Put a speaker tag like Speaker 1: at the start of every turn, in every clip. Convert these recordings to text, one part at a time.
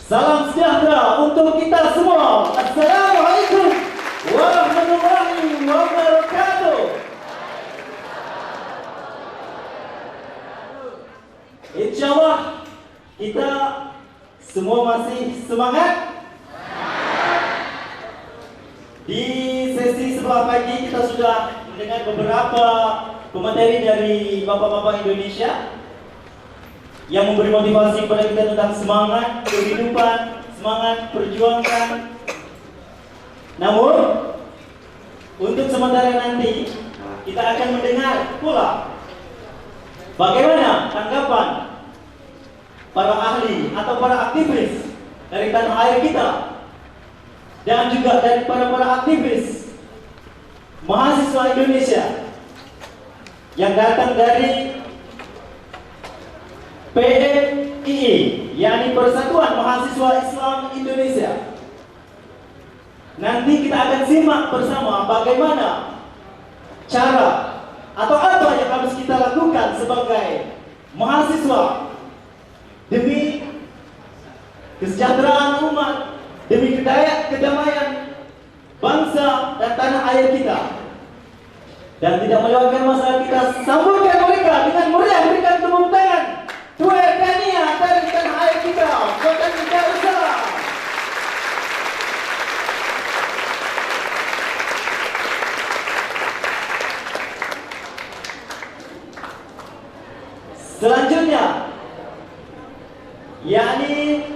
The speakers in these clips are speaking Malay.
Speaker 1: Salam sejahtera untuk kita semua. Assalamualaikum warahmatullahi wabarakatuh. Insyaallah kita semua masih semangat. Di sesi sebelah pagi kita sudah mendengar beberapa pemateri dari bapak-bapak Indonesia yang memberi motivasi kepada kita tentang semangat kehidupan, semangat perjuangan. Namun, untuk sementara nanti kita akan mendengar pula bagaimana tanggapan para ahli atau para aktivis dari tanah air kita dan juga dari para aktivis mahasiswa Indonesia yang datang dari PMII, yakni Persatuan Mahasiswa Islam Indonesia. Nanti kita akan simak bersama bagaimana cara atau apa yang harus kita lakukan sebagai mahasiswa demi kesejahteraan umat, demi kedamaian bangsa dan tanah air kita. Dan tidak melewatkan masa kita sambutkan mereka dengan meriah, berikan tepuk tangan. Dua Dania dari tanah air kita, Kota Darussalam. Selanjutnya, yakni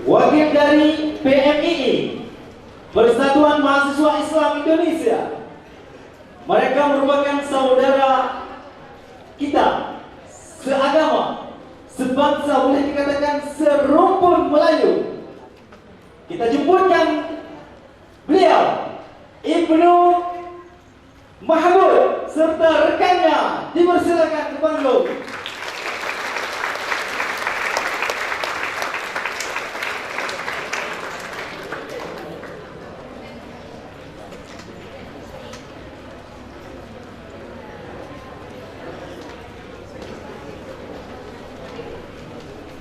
Speaker 1: wakil dari PMII, Persatuan Mahasiswa Islam Indonesia. Mereka merupakan saudara kita seagama, sebangsa, boleh dikatakan serumpun Melayu. Kita jemputkan beliau, Ibnu Mahmud serta rekannya, dipersilakan ke panggung.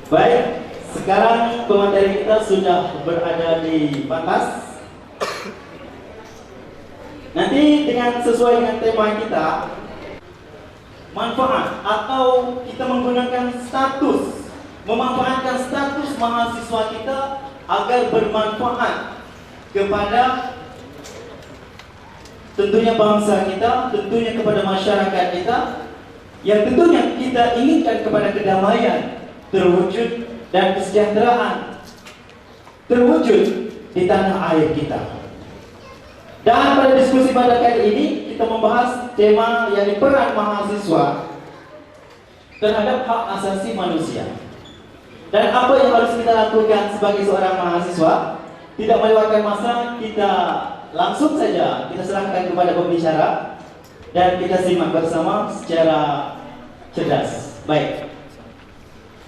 Speaker 1: Baik, sekarang pemateri kita sudah berada di batas. Nanti dengan sesuai dengan tema kita, manfaat atau kita menggunakan status, memanfaatkan status mahasiswa kita agar bermanfaat kepada tentunya bangsa kita, tentunya kepada masyarakat kita, yang tentunya kita inginkan kepada kedamaian terwujud dan kesejahteraan terwujud di tanah air kita. Dan pada diskusi pada kali ini kita membahas tema yakni peran mahasiswa terhadap hak asasi manusia. Dan apa yang harus kita lakukan sebagai seorang mahasiswa. Tidak melewatkan masa, kita langsung saja kita serahkan kepada pembicara dan kita simak bersama secara cerdas. Baik,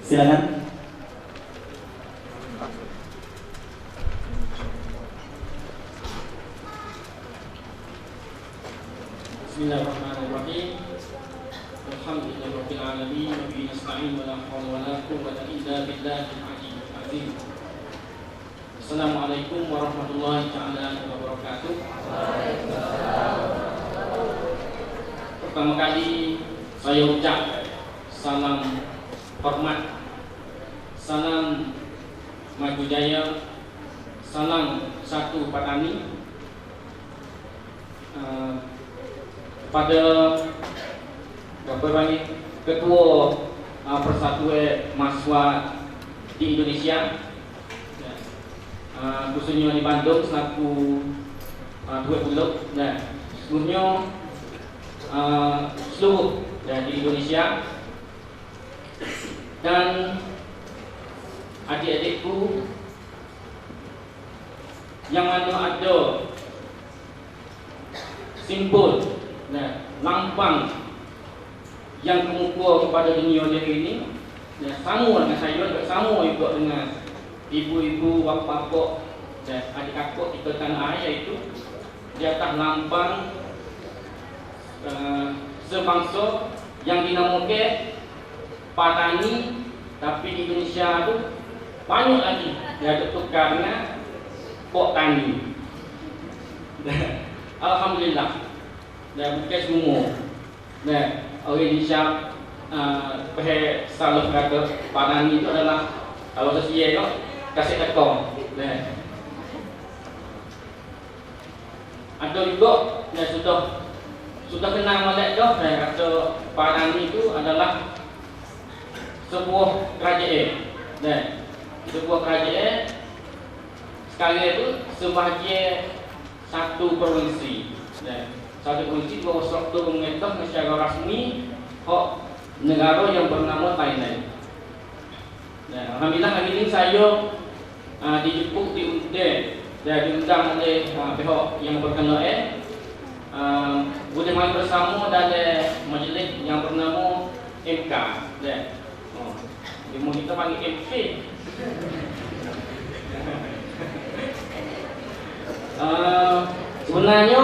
Speaker 1: silakan.
Speaker 2: Bismillahirrahmanirrahim. Alhamdulillahirabbil alamin wa bihi nasta'in wa la haula wa la quwwata illa billahil aliyyil azim. Assalamualaikum warahmatullahi taala wabarakatuh. Pertama kali saya ucap salam hormat, salam maju jaya, salam satu Patani pada Bapak Ketua Persatuan Mahasiswa di Indonesia, khususnya di Bandung selaku dua bulog, dan sebelumnya seluruh di Indonesia dan adik-adikku yang mana ada simbol lambang yang mengukur kepada dunia diri ini, sama dengan saya, sama juga dengan ibu-ibu, bapak-bapak dan adik-adik di tanah air, yaitu di atas lambang sebangsa yang dinamakan Patani Tapi di Indonesia tu banyak lagi yang tertukar dengan pok tani. Alhamdulillah. Dan bukan semua. Dan orang Indonesia selalu kata Pak Nani itu adalah kalau sesuai tu kasih tekong. Ada juga yang sudah kenal molek tu dan kata Pak Nani itu adalah sebuah kerajaan. Dan sebuah kerajaan sekarang itu sebahagian satu provinsi. Dan satu provinsi bahawa struktur pemerintah secara rasmi hak negara yang bernama Thailand. Dan alhamdulillah hari ini saya dijemput diundang dan diundang oleh pihak yang berkenaan boleh main bersama dalam majlis yang bernama MK. Dan demo kita panggil MP. Sebenarnya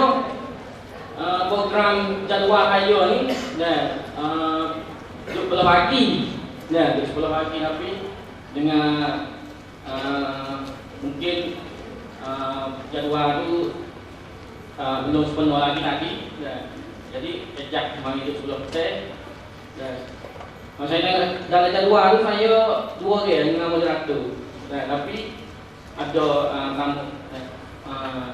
Speaker 2: program jadual saya ni sebelah pagi, sebelah pagi tapi dengan mungkin jadual tu belum sepenuh lagi tadi. Jadi sejak hari itu sebelum petang. Saya dalam jadual tu saya 2 orang dengan moderator. Tapi ada tamu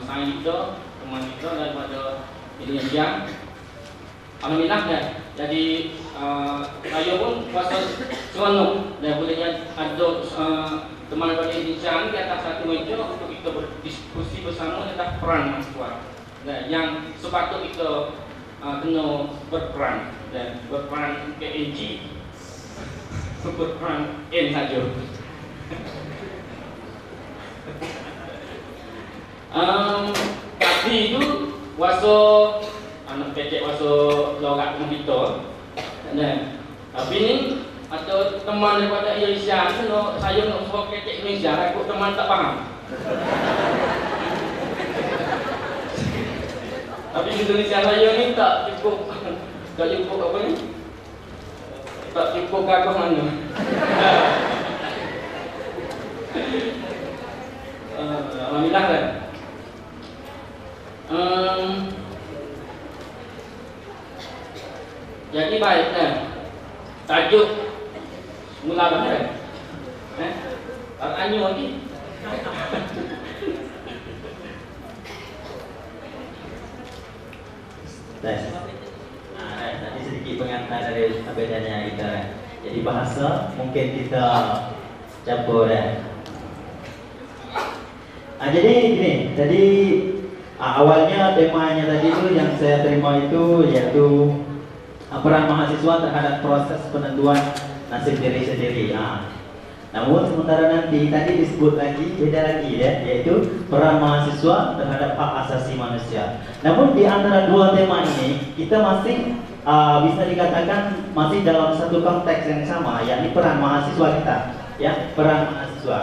Speaker 2: saya kita, teman kita daripada Indonesia. Alhamdulillah kan. Jadi saya pun rasa seronok dan bolehnya ada teman daripada Indonesia ni di atas satu meja untuk kita berdiskusi bersama tentang peran mahasiswa. Yang sepatutnya kita kena berperan dan berperan PNG berperan N saja. Tadi itu wasa anak kecek wasa logat komputer. Tapi ni ada teman daripada Indonesia ni saya nak suruh kecek Indonesia aku teman tak faham. Tapi Indonesia saya ni tak cukup apa ni? Tak cukup gagah mana. Alhamdulillah kan. Jadi baik kan. Tajuk mula bahar. Tak tanya lagi.
Speaker 1: Tadi sedikit pengantar dari bedanya kita. Jadi bahasa mungkin kita campur jadi gini. Jadi awalnya temanya tadi itu yang saya terima itu yaitu peran mahasiswa terhadap proses penentuan nasib diri sendiri. Namun sementara nanti tadi disebut lagi beda lagi yaitu peran mahasiswa terhadap hak asasi manusia. Namun di antara dua tema ini kita masih bisa dikatakan masih dalam satu konteks yang sama, yakni peran mahasiswa kita, peran mahasiswa.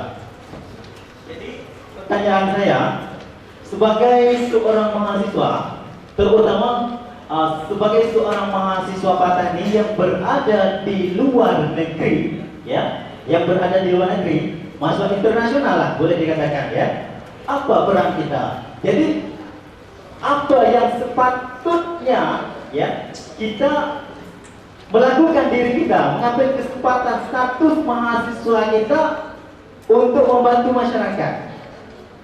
Speaker 1: Jadi pertanyaan saya sebagai seorang mahasiswa, terutama sebagai seorang mahasiswa Patani yang berada di luar negeri, yang berada di luar negeri, mahasiswa internasional lah boleh dikatakan apa peran kita? Jadi apa yang sepatutnya kita melakukan diri kita, mengambil kesempatan status mahasiswa kita untuk membantu masyarakat,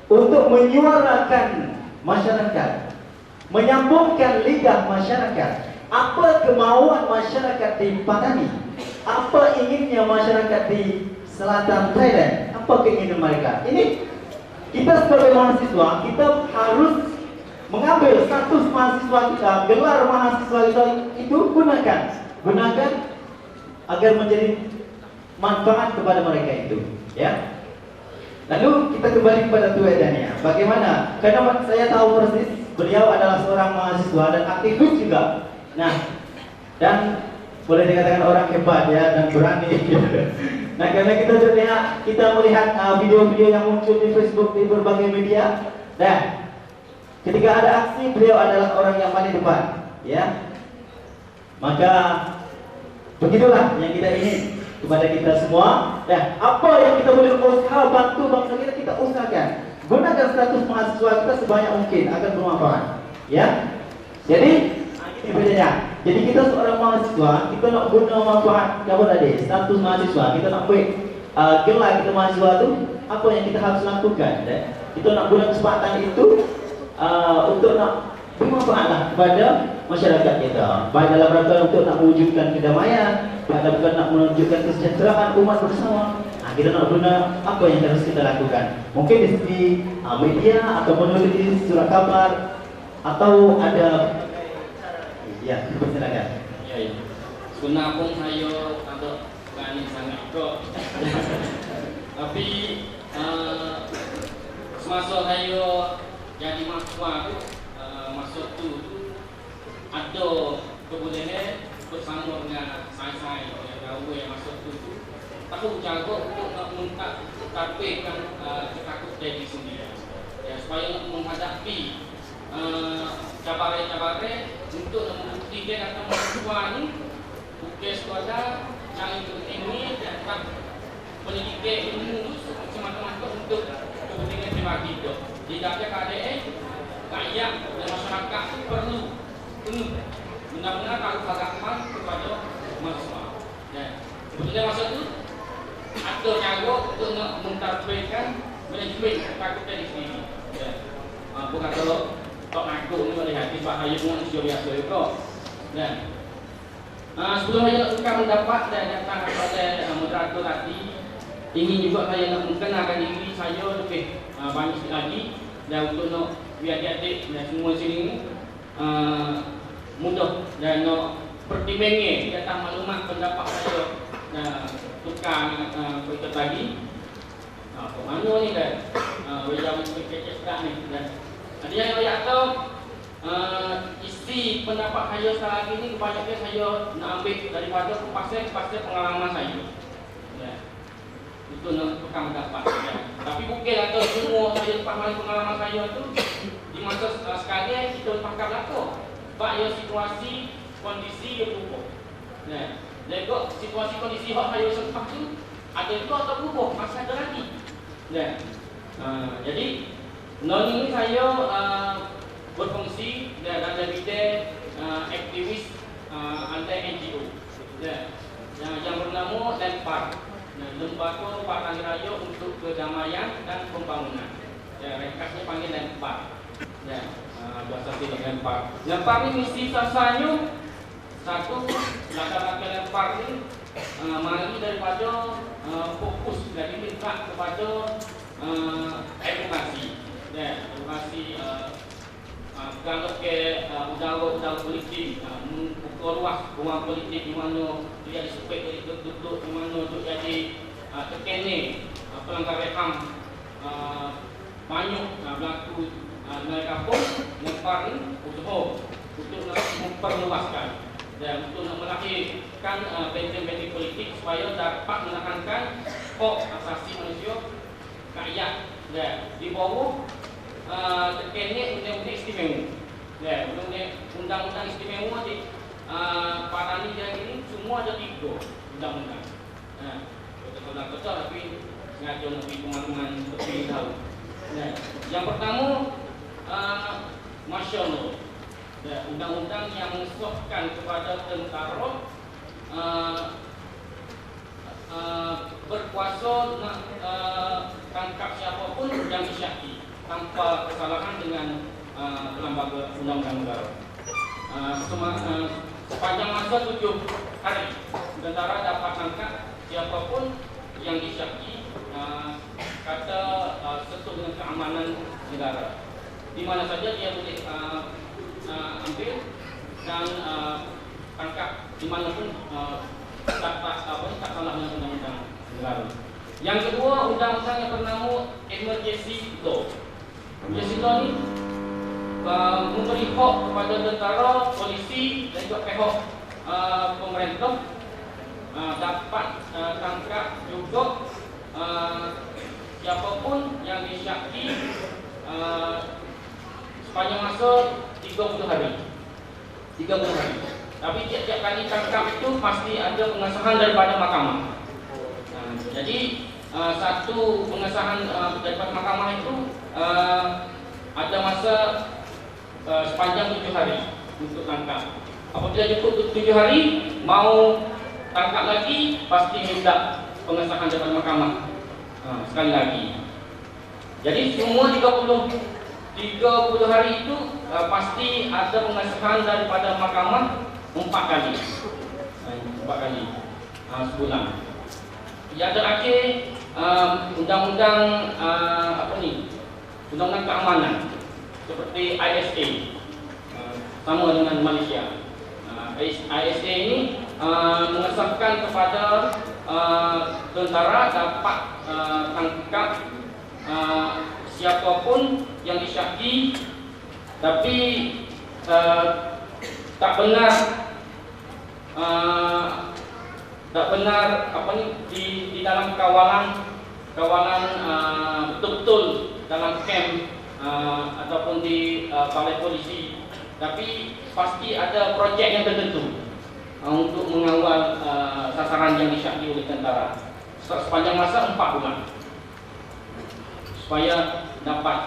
Speaker 1: untuk menyuarakan masyarakat, menyambungkan lidah masyarakat. Apa kemauan masyarakat di Patani? Apa inginnya masyarakat di selatan Thailand? Apa keinginan mereka? Ini kita sebagai mahasiswa, kita harus mengambil status mahasiswa kita, gelar mahasiswa kita itu gunakan agar menjadi manfaat kepada mereka itu, Lalu kita kembali kepada Tua Dania. Bagaimana? Karena saya tahu persis beliau adalah seorang mahasiswa dan aktivis juga. Dan boleh dikatakan orang hebat dan berani. Karena kita melihat video-video yang muncul di Facebook, di berbagai media, dan ketika ada aksi beliau adalah orang yang paling depan, Maka begitulah yang kita ingin kepada kita semua. Dan apa yang kita boleh usaha bantu bangsa kita usahakan. Gunakan status mahasiswa kita sebanyak mungkin akan bermanfaat. Ya. Jadi ini bedanya. Jadi kita seorang mahasiswa, kita nak guna manfaat apa tadi? Status mahasiswa, kita nak buat gelar kita mahasiswa tu, apa yang kita harus lakukan? Kita nak guna kesempatan itu untuk nak bermanfaatlah kepada masyarakat kita. Baik dalam rangka untuk nak mewujudkan kedamaian, baik dalam rangka nak mewujudkan kesejahteraan umat bersama. Kita nak guna apa yang harus kita lakukan. Mungkin di segi media atau menulis surat kabar atau ada ya, silakan.
Speaker 2: Ya, ya. Sebenarnya pun saya ada berani sangat kok. Tapi semasa saya jadi mahasiswa tu, masa tu ada kebolehan bersama dengan saya yang gawe masa tu. Aku jago untuk nak mentadbirkan takut diri sendiri. Ya, supaya nak menghadapi cabaran-cabaran untuk membuktikan kata mahasiswa ni bukan sekadar cari ilmu dan pendidikan ilmu semata-mata untuk kepentingan pribadi itu. Jika ada keadaan rakyat dan masyarakat perlu penuh benar-benar tahu harapan kepada mahasiswa. Dan sebetulnya masa itu ada cara untuk nak mentadbirkan manajemen fakultas di sini. Bukan kalau tak ngaku ni boleh hati sebab saya pun manusia biasa juga. Dan sebelum saya nak tukar pendapat dan datang kepada moderator tadi, ingin juga saya nak mengenalkan diri saya lebih banyak sikit lagi. Dan untuk nak biar adik-adik dan semua sini mudah dan nak pertimbangkan tentang maklumat pendapat saya tukar berikut lagi. Ke mana ni kan? Wajah kecil sedap ni. Ada yang saya tahu isi pendapat saya sekarang ini kebanyakan saya nak ambil daripada kepastian pengalaman saya. Ya. Itu nak tukar pendapat. Ya. Tapi bukan atau semua saya lepas pengalaman saya tu di masa sekarang kita pakar belakang. Sebab ya situasi kondisi yang berubah. Ya. Lekok situasi kondisi hak saya sempat tu ada juga atau berubah, masih ada lagi. Ya. Jadi ini saya berfungsi dalam bidang aktivis anti NGO. Ya. Yang bernama LEMPAR. Lembaga Partai Raya untuk Kedamaian dan Pembangunan. Ya, ringkasnya panggil LEMPAR. Ya. Bahasa sini LEMPAR. LEMPAR ini misi sasarannya satu, langkah-langkah LEMPAR ini mari daripada fokus dari minta kepada edukasi. Ya, edukasi kalau ke udara politik, membuka luas ruang politik di mana dia jadi supaya duduk di mana untuk jadi terkene pelanggaran HAM banyak berlaku dengan kampung. LEMPAR ini usaha untuk memperluaskan dan untuk melahirkan benteng-benteng politik supaya dapat menahankan hak asasi manusia rakyat dan di bawah terkene undang-undang istimewa. Ya, undang-undang istimewa di Parani dia ini semua ada 3 undang-undang. Betul-betul tapi sengaja lebih pengalaman lebih tahu. Yang pertama martial law. Undang-undang yang mengesahkan kepada tentara berkuasa nak tangkap siapapun yang disyaki tanpa kesalahan dengan lembaga undang-undang negara. Sepanjang masa 7 hari tentara dapat tangkap siapapun yang disyaki kata sesuai dengan keamanan negara. Di mana saja dia boleh ambil dan tangkap di mana pun tak salah dengan undang-undang negara. Yang kedua, undang-undang yang bernama Emergency Law. Emergency Law ni memberi hak kepada tentara, polisi dan juga pihak pemerintah dapat tangkap juga siapapun yang disyaki sepanjang masa 30 hari. 30 hari. Tapi tiap-tiap kali tangkap itu pasti ada pengesahan daripada mahkamah. satu pengesahan daripada mahkamah itu ada masa sepanjang 7 hari untuk tangkap. Apabila cukup 7 hari, mau tangkap lagi, pasti minta pengesahan daripada mahkamah sekali lagi. Jadi semua 30 hari itu pasti ada pengesahan daripada mahkamah 4 kali. 4 kali sebulan. Yang terakhir undang-undang undang-undang keamanan seperti ISA, sama dengan Malaysia. ISA ini mengesahkan kepada tentara dapat tangkap siapapun yang disyaki, tapi tak benar di dalam kawalan betul-betul dalam camp ataupun di balai polisi, tapi pasti ada projek yang tertentu untuk mengawal sasaran yang disyaki oleh tentara sepanjang masa 4 bulan, supaya dapat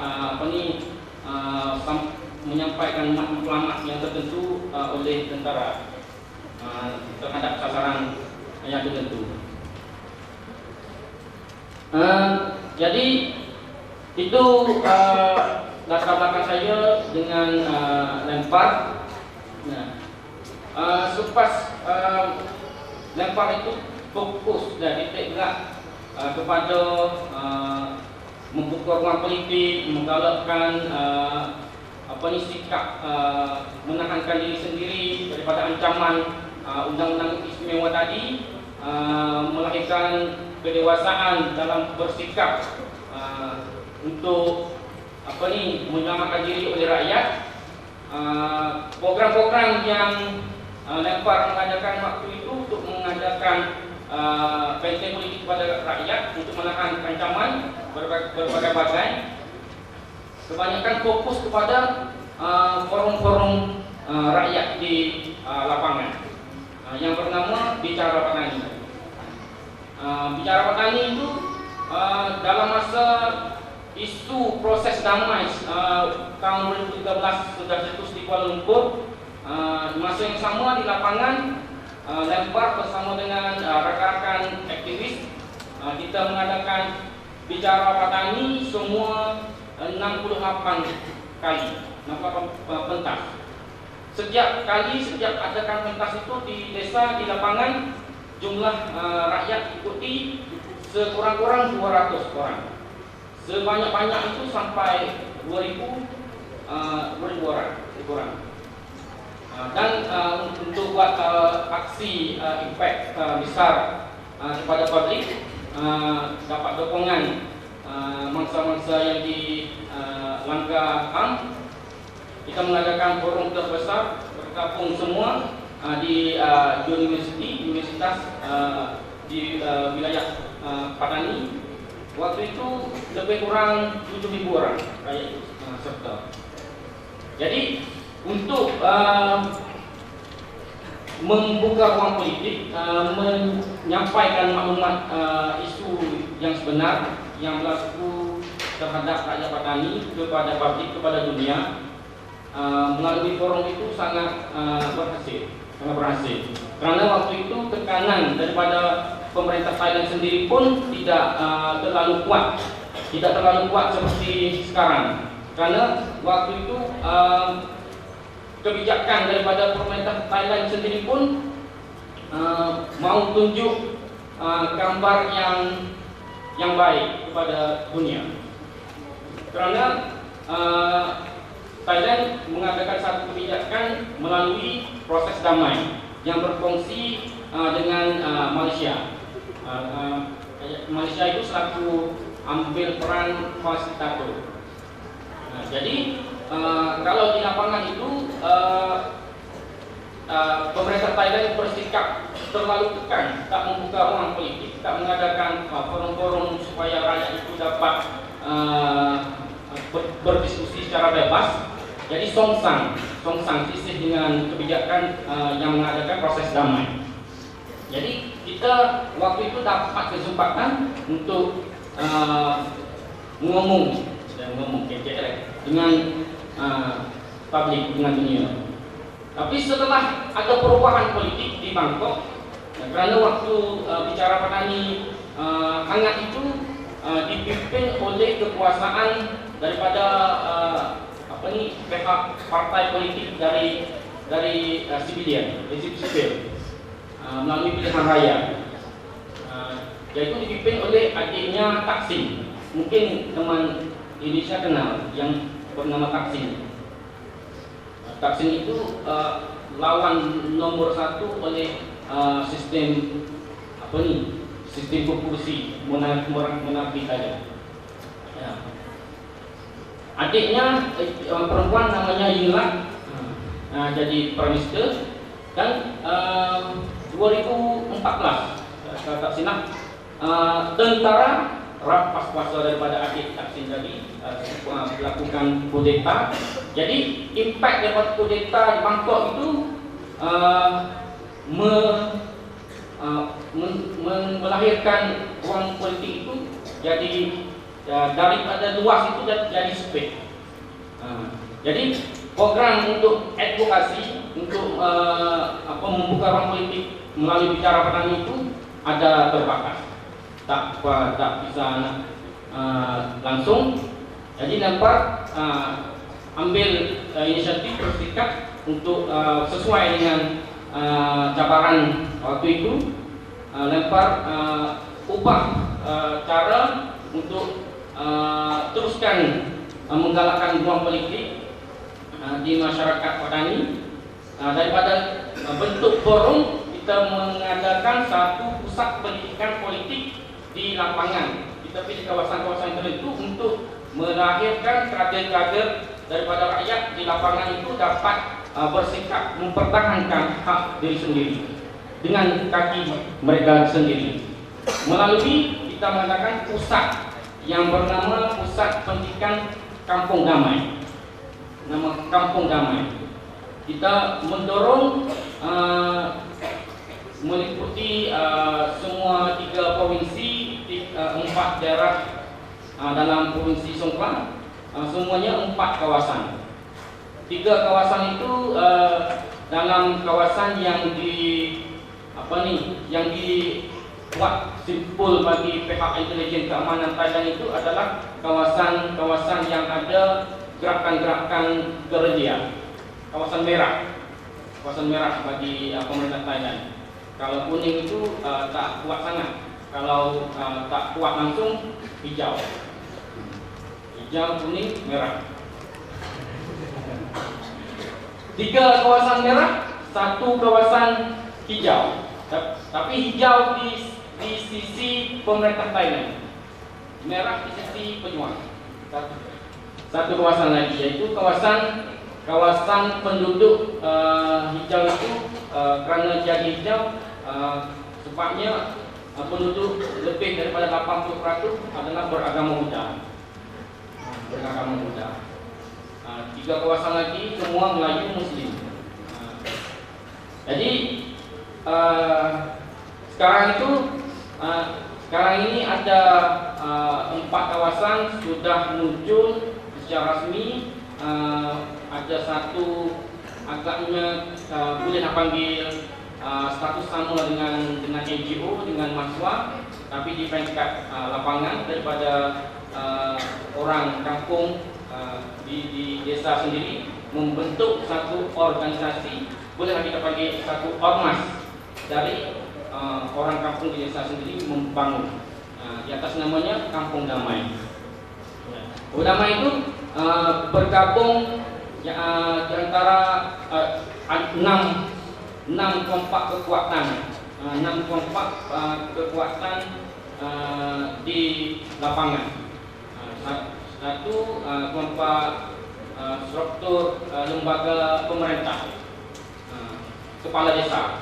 Speaker 2: menyampaikan maklumat yang tertentu oleh tentara terhadap sasaran yang tertentu. Jadi itu latar belakang saya dengan lempar. Selepas lempar itu fokus dan titik berat kepada membuka ruang politik, menggalakkan sikap menahankan diri sendiri daripada ancaman undang-undang istimewa tadi, melahirkan kedewasaan dalam bersikap untuk menyelamatkan diri oleh rakyat. Program-program yang lempar mengadakan waktu itu untuk mengadakan benteng politik kepada rakyat untuk menahan ancaman berbagai-bagai, kebanyakan fokus kepada forum-forum rakyat di lapangan yang bernama Bicara Petani. Bicara Petani itu dalam masa isu proses damai tahun 2013 sudah cetus di Kuala Lumpur. Masa yang sama di lapangan, lempar bersama dengan rakan-rakan aktivis, kita mengadakan Bicara Petani semua 68 kali, 68 pentas. Setiap adakan pentas itu di desa, di lapangan, jumlah rakyat ikuti sekurang-kurang 200 orang. Sebanyak-banyak itu sampai 2000 orang. Dan untuk buat aksi impact besar kepada publik, dapat dukungan mangsa-mangsa yang di langkah HAM, kita mengadakan forum terbesar bergabung semua di universitas di wilayah Padani. Waktu itu lebih kurang 7.000 orang rakyat serta. Jadi untuk membuka ruang politik, menyampaikan maklumat isu yang sebenar yang berlaku terhadap rakyat Petani kepada publik, kepada dunia, melalui forum itu sangat berhasil. Karena waktu itu tekanan daripada pemerintah Thailand sendiri pun tidak terlalu kuat seperti sekarang. Karena waktu itu kebijakan daripada pemerintah Thailand sendiri pun mau tunjuk gambar yang baik kepada dunia. Karena Thailand mengadakan satu kebijakan melalui proses damai yang berfungsi dengan Malaysia. Malaysia itu selaku ambil peran fasilitator. Jadi kalau di lapangan itu pemerintah Thailand bersikap terlalu tekan, tak membuka ruang politik, tak mengadakan forum-forum supaya rakyat itu dapat berdiskusi secara bebas. Jadi songsang sisih dengan kebijakan yang mengadakan proses damai. Jadi kita waktu itu dapat kesempatan untuk ngomong dengan publik, dengan dunia. Tapi setelah ada perubahan politik di Bangkok, kerana waktu bicara petani hangat itu dipimpin oleh kekuasaan daripada pihak partai politik dari civilian, rezim sipil, melalui pilihan raya, yaitu dipimpin oleh adiknya Taksin. Mungkin teman Indonesia kenal yang bernama Taksin. Taksin itu lawan nomor satu oleh sistem sistem proporsi monarki saja. Ya. Adiknya perempuan namanya Yingluck jadi Prime Minister, dan 2014 kalau tak silap tentara rapas kuasa daripada adik Taksin tadi melakukan kudeta. Jadi impak daripada kudeta di Bangkok itu melahirkan ruang politik itu jadi daripada luas itu jadi sempit. Jadi program untuk advokasi untuk membuka ruang politik melalui bicara petani itu ada terbatas, tak bisa langsung. Jadi dapat ambil inisiatif bersikap untuk sesuai dengan cabaran waktu itu, lempar ubah cara untuk teruskan menggalakkan ruang politik di masyarakat petani. Daripada bentuk forum, kita mengadakan satu pusat pendidikan politik di lapangan. Kita pilih kawasan-kawasan tertentu untuk melahirkan kader-kader daripada rakyat di lapangan itu dapat bersikap mempertahankan hak diri sendiri dengan kaki mereka sendiri. Melalui kita mengadakan pusat yang bernama Pusat Pendidikan Kampung Damai. Nama Kampung Damai. Kita mendorong meliputi semua 3 provinsi, 4 daerah dalam provinsi Songkhla, semuanya 4 kawasan. 3 kawasan itu dalam kawasan yang yang dibuat simpul bagi pihak intelijen keamanan Thailand itu adalah kawasan-kawasan yang ada gerakan-gerakan gerilya. Kawasan merah bagi pemerintah Thailand. Kalau kuning itu tak kuat sangat. Kalau tak kuat langsung hijau, kuning, merah. 3 kawasan merah, 1 kawasan hijau. Tapi hijau di sisi pemerintah Thailand, merah di sisi pejuang. 1 kawasan lagi yaitu kawasan penduduk hijau itu kerana jadi hijau sebabnya penduduk lebih daripada 80% adalah beragama Buddha. 3 kawasan lagi semua Melayu Muslim. Jadi sekarang ini ada 4 kawasan sudah muncul secara resmi. Ada 1 agaknya boleh nak panggil status sama dengan NGO, dengan mahasiswa, tapi di peringkat lapangan daripada orang kampung di desa sendiri membentuk 1 organisasi, boleh kita panggil 1 ormas dari orang kampung di desa sendiri membangun di atas namanya Kampung Damai. Kampung Damai itu bergabung di antara 6 kelompok kekuatan, 6 kelompok kekuatan di lapangan. 1 kelompok struktur lembaga pemerintah, kepala desa,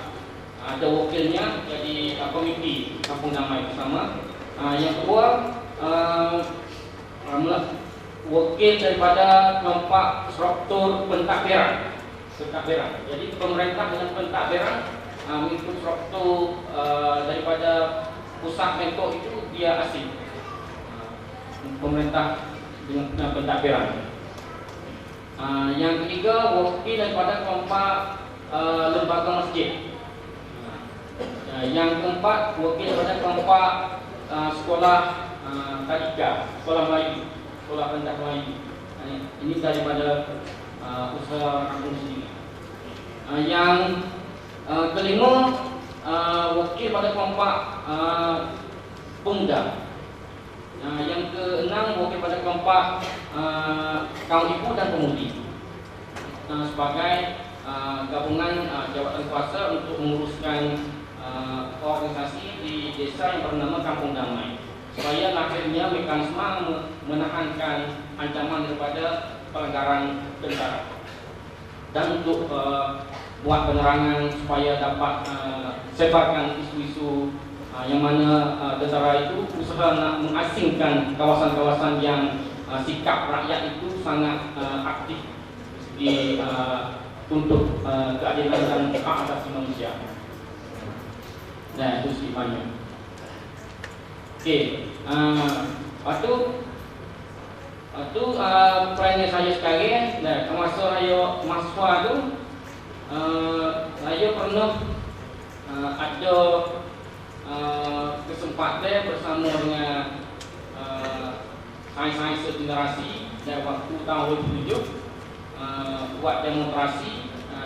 Speaker 2: ada wakilnya jadi komiti Kampung Damai bersama. Yang kedua wakil daripada kelompok struktur pentadbiran. Jadi pemerintah dengan pentadbiran mengikut struktur daripada pusat Menko itu dia asing. Pemerintah dengan pentadbiran. Yang ketiga, wakil daripada kelompok lembaga masjid. Yang keempat, wakil daripada kelompok sekolah tadika, sekolah Melayu, sekolah rendah Melayu. Ini daripada usaha kampung sendiri. Yang kelima, wakil pada kelompok pemuda. Yang keenam, wakil pada kelompok kaum ibu dan pemudi. Sebagai gabungan jabatan kuasa untuk menguruskan organisasi di desa yang bernama Kampung Damai, supaya akhirnya mekanisme menahankan ancaman daripada pelanggaran tentara, dan untuk buat penerangan supaya dapat sebarkan isu-isu yang mana tentara itu usaha nak mengasingkan kawasan-kawasan yang sikap rakyat itu sangat aktif di untuk keadilan dan hak asasi manusia. Nah, itu sedikitnya. Okey, Waktu plannya saya sekarang, masa saya mahasiswa tu, saya pernah ada kesempatan bersama dengan sains-sains segenerasi dan waktu tahun 2007 buat demonstrasi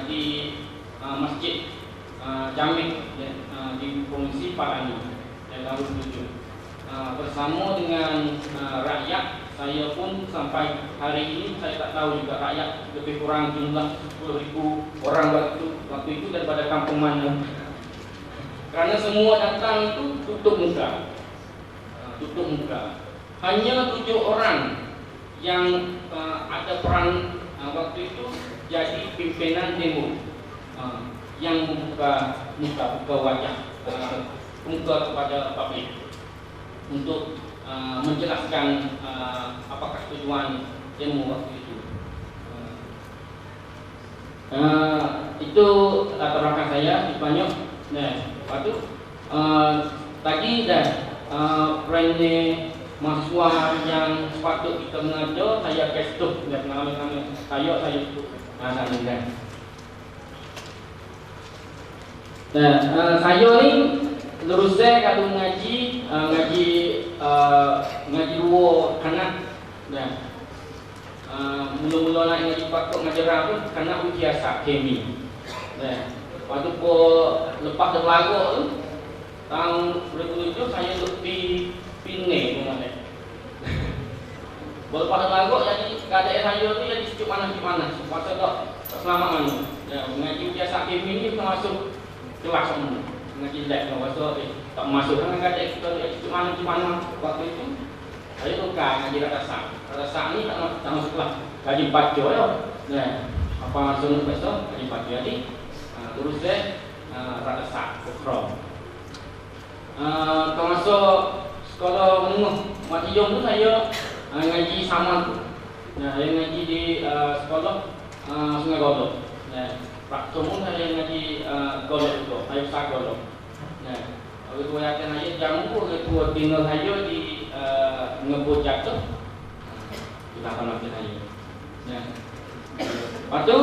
Speaker 2: di Masjid Jamik di Provinsi Parani tahun 2007. Bersama dengan rakyat, saya pun sampai hari ini saya tak tahu juga rakyat lebih kurang jumlah 10,000 orang waktu itu daripada kampung mana. Kerana semua datang itu tutup muka. Hanya 7 orang yang ada peran waktu itu jadi pimpinan demo, yang membuka wajah, muka kepada publik untuk menjelaskan apakah tujuan demo waktu itu. Itu latar belakang saya di banyak. Nah, waktu tadi dah brandnya mahasiswa yang sepatut kita mengajar, saya kestuk dan nama saya itu kan. Saya ni lurusnya kalau ngaji dua anak. Mula-mula nak ngaji pakok ngajar pun kena ujian kemi. Waktu lepas terlagu tu tahun 2007 saya duduk di Penang rumah saya. Lepas terlagu jadi keadaan saya tu jadi sejuk mana. Masa tak selamat mana. Ngaji ujian kemi ni termasuk kelas semua. Ngaji lab masa tak masuk dengan keadaan kita sejuk mana waktu itu. Saya tukar ngaji rasa ni tak masuk kelas. Gaji 4 jo ya. Apa masuk besok gaji 4 jo jadi. Terus rasa ukro. Termasuk sekolah menengah Matiyong tu saya ngaji sama tu. Saya ngaji di sekolah Sungai Godok. Praktikum saya ngaji Godok tu, saya besar Godok. Ketua yakin saya jamu ketua tinggal saya di Ngebut Jatuh. Kita akan makin saya. Lepas tu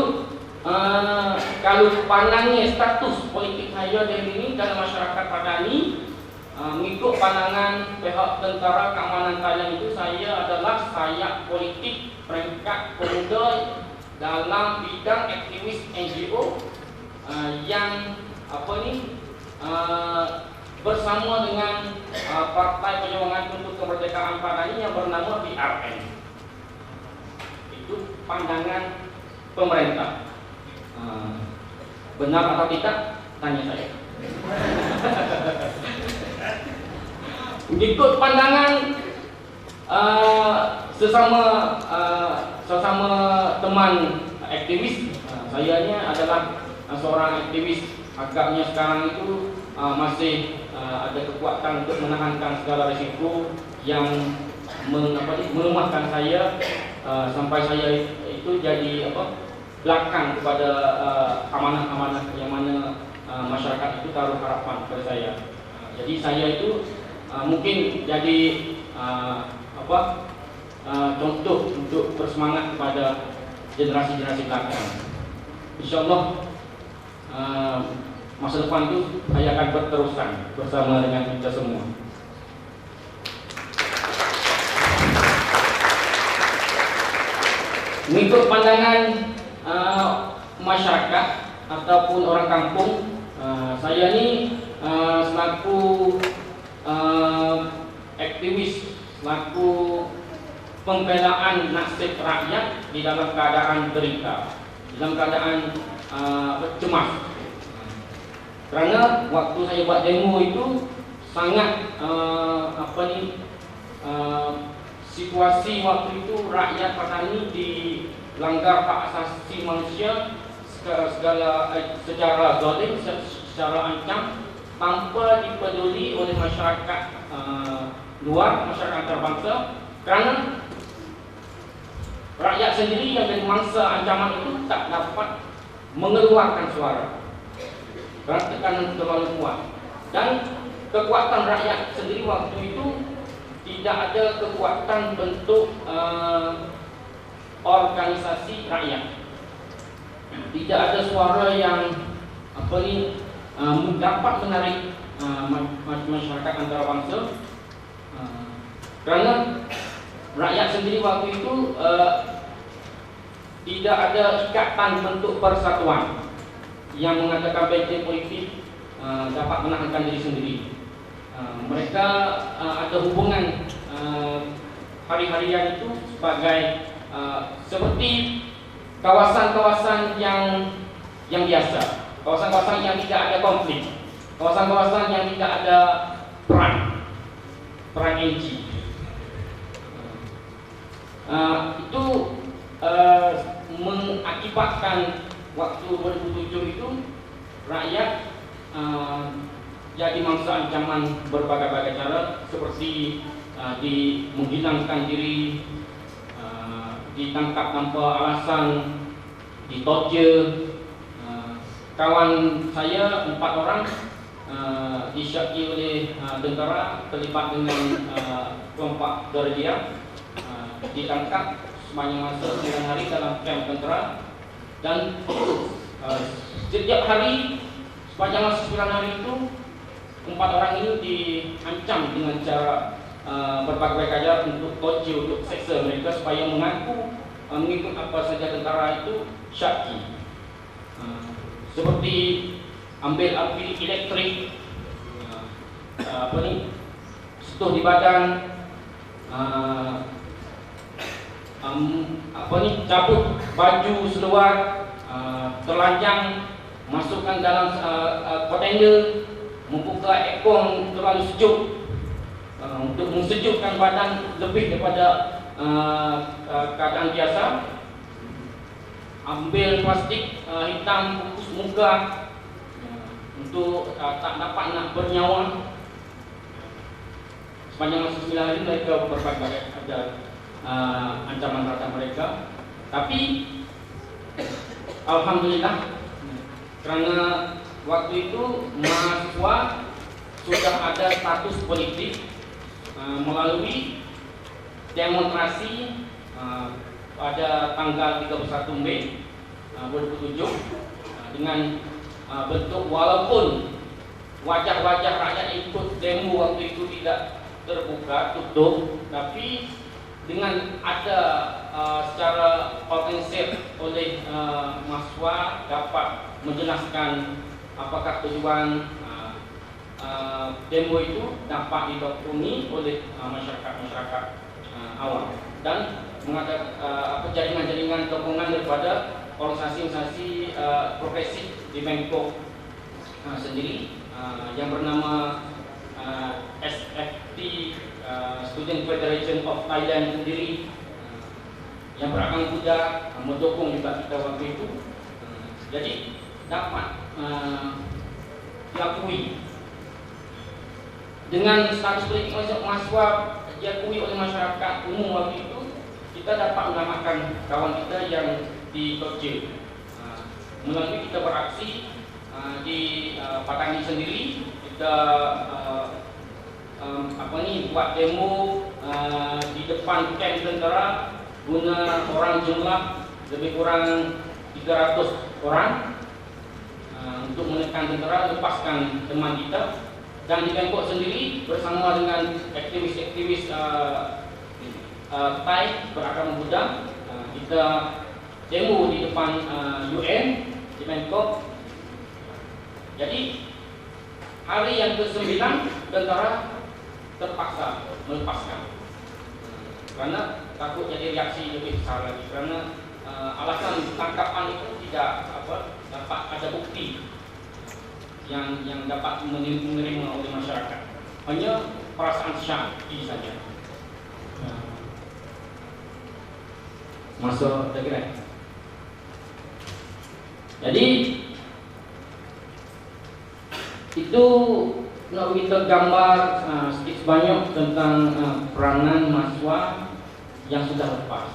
Speaker 2: kalau pandangnya status politik saya dari ini dalam masyarakat Padani, mengikut pandangan pihak tentara keamanan Thailand itu, saya adalah sayap politik peringkat pemuda dalam bidang aktivis NGO yang bersama dengan Partai Perjuangan untuk Kemerdekaan Padani yang bernama PRN. Itu pandangan pemerintah. Benar atau tidak? Tanya saya. Mengikut pandangan sesama teman aktivis, sayanya adalah seorang aktivis. Agaknya sekarang itu masih ada kekuatan untuk menahankan segala risiko yang melemahkan saya sampai saya itu jadi belakang kepada amanah-amanah yang mana masyarakat itu taruh harapan kepada saya. Jadi saya itu mungkin jadi contoh untuk bersemangat kepada generasi-generasi belakang. InsyaAllah masa depan itu saya akan berterusan bersama dengan kita semua. Mengikut pandangan masyarakat ataupun orang kampung, saya ni selaku aktivis, selaku pembelaan nasib rakyat di dalam keadaan derita, dalam keadaan cemas. Kerana waktu saya buat demo itu sangat situasi waktu itu rakyat Patani dilanggar hak asasi manusia secara zalim, secara ancam, tanpa dipeduli oleh masyarakat luar, masyarakat antarabangsa, kerana rakyat sendiri yang dari mangsa ancaman itu tak dapat mengeluarkan suara kerana tekanan terlalu kuat. Dan kekuatan rakyat sendiri waktu itu tidak ada kekuatan bentuk organisasi rakyat. Tidak ada suara yang dapat menarik masyarakat antarabangsa, kerana rakyat sendiri waktu itu tidak ada ikatan bentuk persatuan yang mengatakan parti politik dapat menahankan diri sendiri. Mereka ada hubungan hari-harian itu sebagai seperti kawasan-kawasan yang biasa, kawasan-kawasan yang tidak ada konflik, kawasan-kawasan yang tidak ada perang NG. Itu mengakibatkan waktu 2007 itu rakyat jadi mangsa ancaman berbagai-bagai cara, seperti menghilangkan diri, ditangkap tanpa alasan, ditorture. Kawan saya 4 orang disyaki oleh tentara terlibat dengan kelompok Gerilya, ditangkap sepanjang masa 9 hari dalam kamp tentera, dan setiap hari sepanjang masa 9 hari itu 4 orang ini diancam dengan cara berbagai cara untuk torture, untuk seksa mereka supaya mengaku mengikut apa saja tentara itu syaki. Seperti ambil api elektrik, setuh di badan, cabut baju seluar, telanjang, masukkan dalam kontender, membuka aircon terlalu sejuk untuk mensejukkan badan lebih daripada keadaan biasa, ambil plastik hitam bungkus muka untuk tak dapat nak bernyawa. Sepanjang masa 9 hari mereka berbagai ada ancaman terhadap mereka. Tapi alhamdulillah, kerana waktu itu mahasiswa sudah ada status politik melalui demonstrasi pada tanggal 31 Mei 2007 dengan bentuk, walaupun wajah-wajah rakyat ikut demo waktu itu tidak terbuka, tutup, tapi dengan ada secara organisir oleh mahasiswa dapat menjelaskan apakah tujuan demo itu dapat didukung oleh masyarakat awam, dan mengadakan jaringan-jaringan dukungan daripada organisasi-organisasi progresif di Bangkok sendiri, yang bernama SFT, Student Federation of Thailand sendiri, yang berakang kuda, mendukung juga kita waktu itu. Jadi dapat diakui dengan status politik mahasiswa, diakui oleh masyarakat umum waktu itu. Kita dapat menyelamatkan kawan kita yang ditorture melalui kita beraksi di Patani sendiri kita buat demo di depan kamp tentara guna orang jumlah lebih kurang 300 orang untuk menekan tentara, lepaskan teman kita. Dan di Bangkok sendiri bersama dengan aktivis-aktivis Thai beragama Buddha, kita demo di depan UN di Bangkok. Jadi hari yang ke-9 tentara terpaksa melepaskan karena takut jadi reaksi lebih besar lagi, karena alasan tangkapan itu tidak dapat ada bukti yang dapat menerima oleh masyarakat, hanya perasaan syaki saja. Masuk kira. Jadi itu nak kita gambar sedikit banyak tentang peranan mahasiswa yang sudah lepas.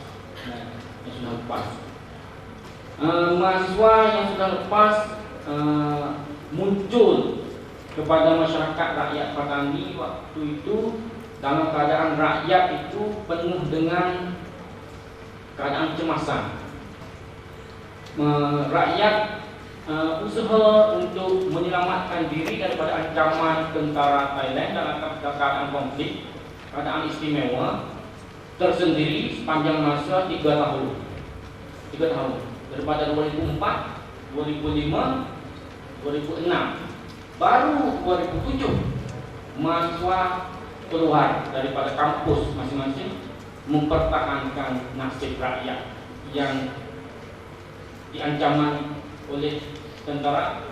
Speaker 2: Mahasiswa yang sudah lepas muncul kepada masyarakat rakyat Patani waktu itu dalam keadaan rakyat itu penuh dengan keadaan kecemasan. Rakyat usaha untuk menyelamatkan diri daripada ancaman tentara Thailand dalam keadaan konflik, keadaan istimewa tersendiri sepanjang masa 3 tahun. Daripada 2004, 2005, 2006, baru 2007 mahasiswa keluar daripada kampus masing-masing mempertahankan nasib rakyat yang diancaman oleh tentara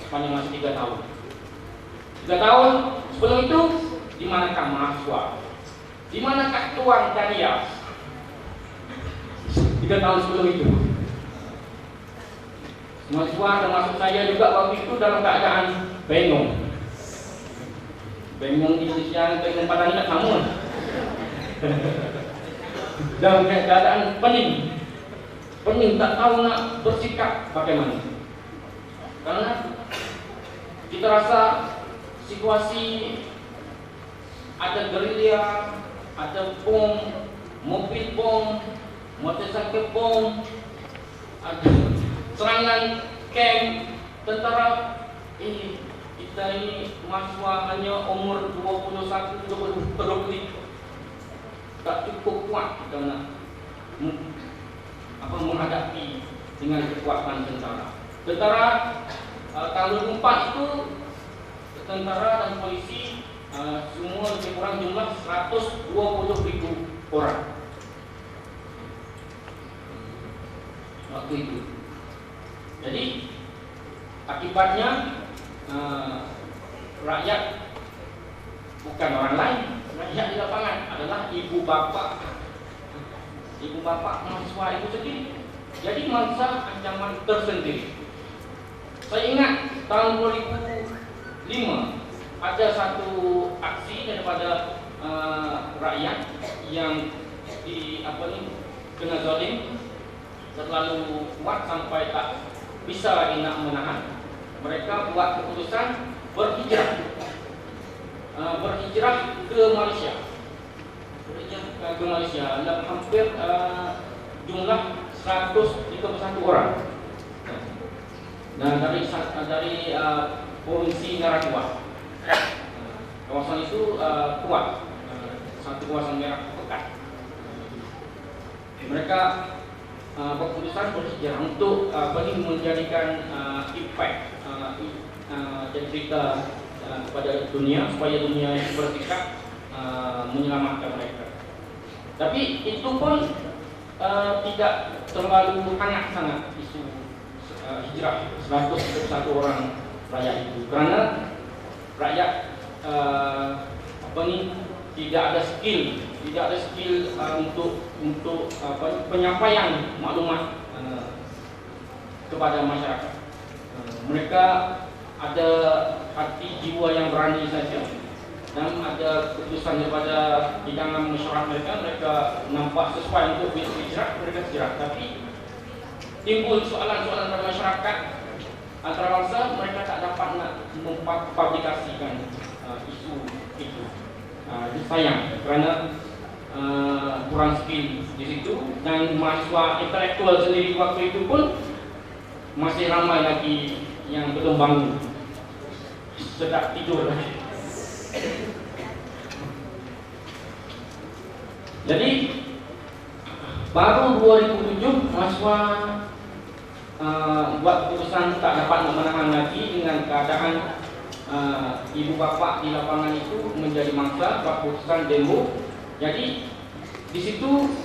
Speaker 2: sepanjang masa 3 tahun. 3 tahun sebelum itu, di manakah mahasiswa? Di manakah Tuan Daniel? 3 tahun sebelum itu. Mahasiswa termasuk saya juga waktu itu dalam keadaan bengong. Bengong di Indonesia, bengong Patani tak sama. Dalam keadaan pening, tak tahu nak bersikap bagaimana. Karena kita rasa situasi ada gerilya, ada bom, mobil bom, motorcycle bom, ada serangan camp tentara. Kita ini mahasiswa hanya umur 21, 20, tak cukup kuat kita nak menghadapi dengan kekuatan tentara. Tentara tahun 2004 itu tentara dan polisi semua lebih kurang jumlah 120.000 orang waktu itu. Jadi akibatnya rakyat, bukan orang lain, rakyat di lapangan adalah ibu bapak mahasiswa itu sendiri. Jadi masa ancaman tersendiri. Saya ingat tahun 2005 ada satu aksi daripada rakyat yang kena zalim terlalu kuat sampai tak bisa lagi nak menahan. Mereka buat keputusan berhijrah ke Malaysia. Ada hampir jumlah 131 orang. Dan dari provinsi Naratua. Kawasan itu kuat, satu kawasan merah pekat. Mereka keputusan berhijrah untuk menjadikan impact cerita kepada dunia, supaya dunia bersikap menyelamatkan mereka. Tapi itu pun tidak terlalu hangat sangat isu hijrah 101 orang rakyat itu, karena rakyat tidak ada skill untuk penyampaian maklumat kepada masyarakat. Mereka ada hati jiwa yang berani saja, dan ada keputusan daripada di dalam masyarakat mereka nampak sesuai untuk hijrah, mereka hijrah. Tapi timbul soalan-soalan dari masyarakat, antarabangsa mereka tak dapat nak mempublikasikan isu itu. Itu sayang kerana kurang skill di situ, dan mahasiswa intelektual sendiri waktu itu pun masih ramai lagi yang belum bangun, sedap tidur lagi. Jadi baru 2007 mahasiswa buat keputusan tak dapat menahan lagi dengan keadaan ibu bapa di lapangan itu menjadi mangsa, buat keputusan demo. Jadi di situ